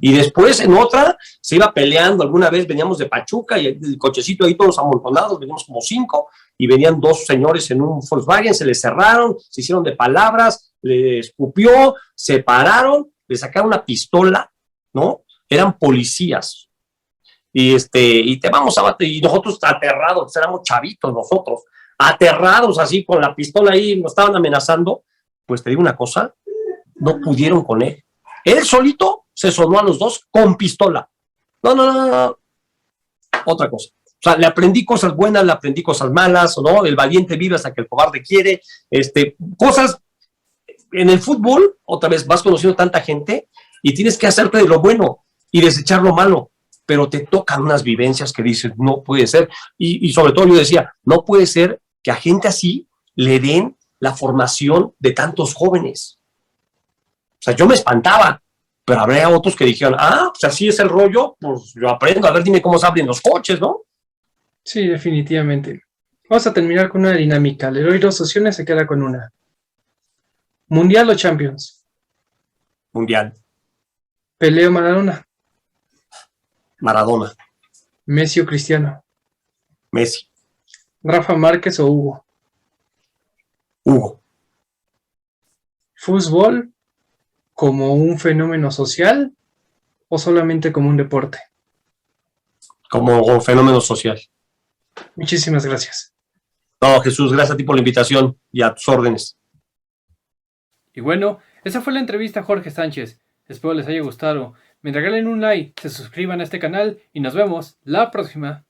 Y después en otra se iba peleando, alguna vez veníamos de Pachuca y el cochecito ahí todos amontonados, veníamos como 5 y venían 2 señores en un Volkswagen, se les cerraron, se hicieron de palabras, le escupió, se pararon, le sacaron una pistola, ¿no? Eran policías. Y te vamos a bater, y nosotros aterrados, éramos chavitos nosotros, aterrados así con la pistola ahí, nos estaban amenazando. Pues te digo una cosa, no pudieron con él. Él solito se sonó a los dos con pistola. No. Otra cosa. O sea, le aprendí cosas buenas, le aprendí cosas malas, ¿no? El valiente vive hasta que el cobarde quiere. Cosas en el fútbol, otra vez, vas conociendo tanta gente y tienes que hacerte de lo bueno y desechar lo malo. Pero te tocan unas vivencias que dices, no puede ser. Y sobre todo yo decía, no puede ser que a gente así le den la formación de tantos jóvenes. O sea, yo me espantaba, pero habría otros que dijeron, pues así es el rollo, pues yo aprendo, a ver, dime cómo se abren los coches, ¿no? Sí, definitivamente. Vamos a terminar con una dinámica. Le doy 2 opciones, se queda con una. ¿Mundial o Champions? Mundial, ¿Pelé o Maradona? Maradona, ¿Messi o Cristiano? Messi, ¿Rafa Márquez o Hugo? Hugo, ¿Fútbol como un fenómeno social o solamente como un deporte? como fenómeno social. Muchísimas gracias. No, Jesús, gracias a ti por la invitación y a tus órdenes. Y bueno, esa fue la entrevista a Jorge Sánchez. Espero les haya gustado. Me regalen un like, se suscriban a este canal y nos vemos la próxima.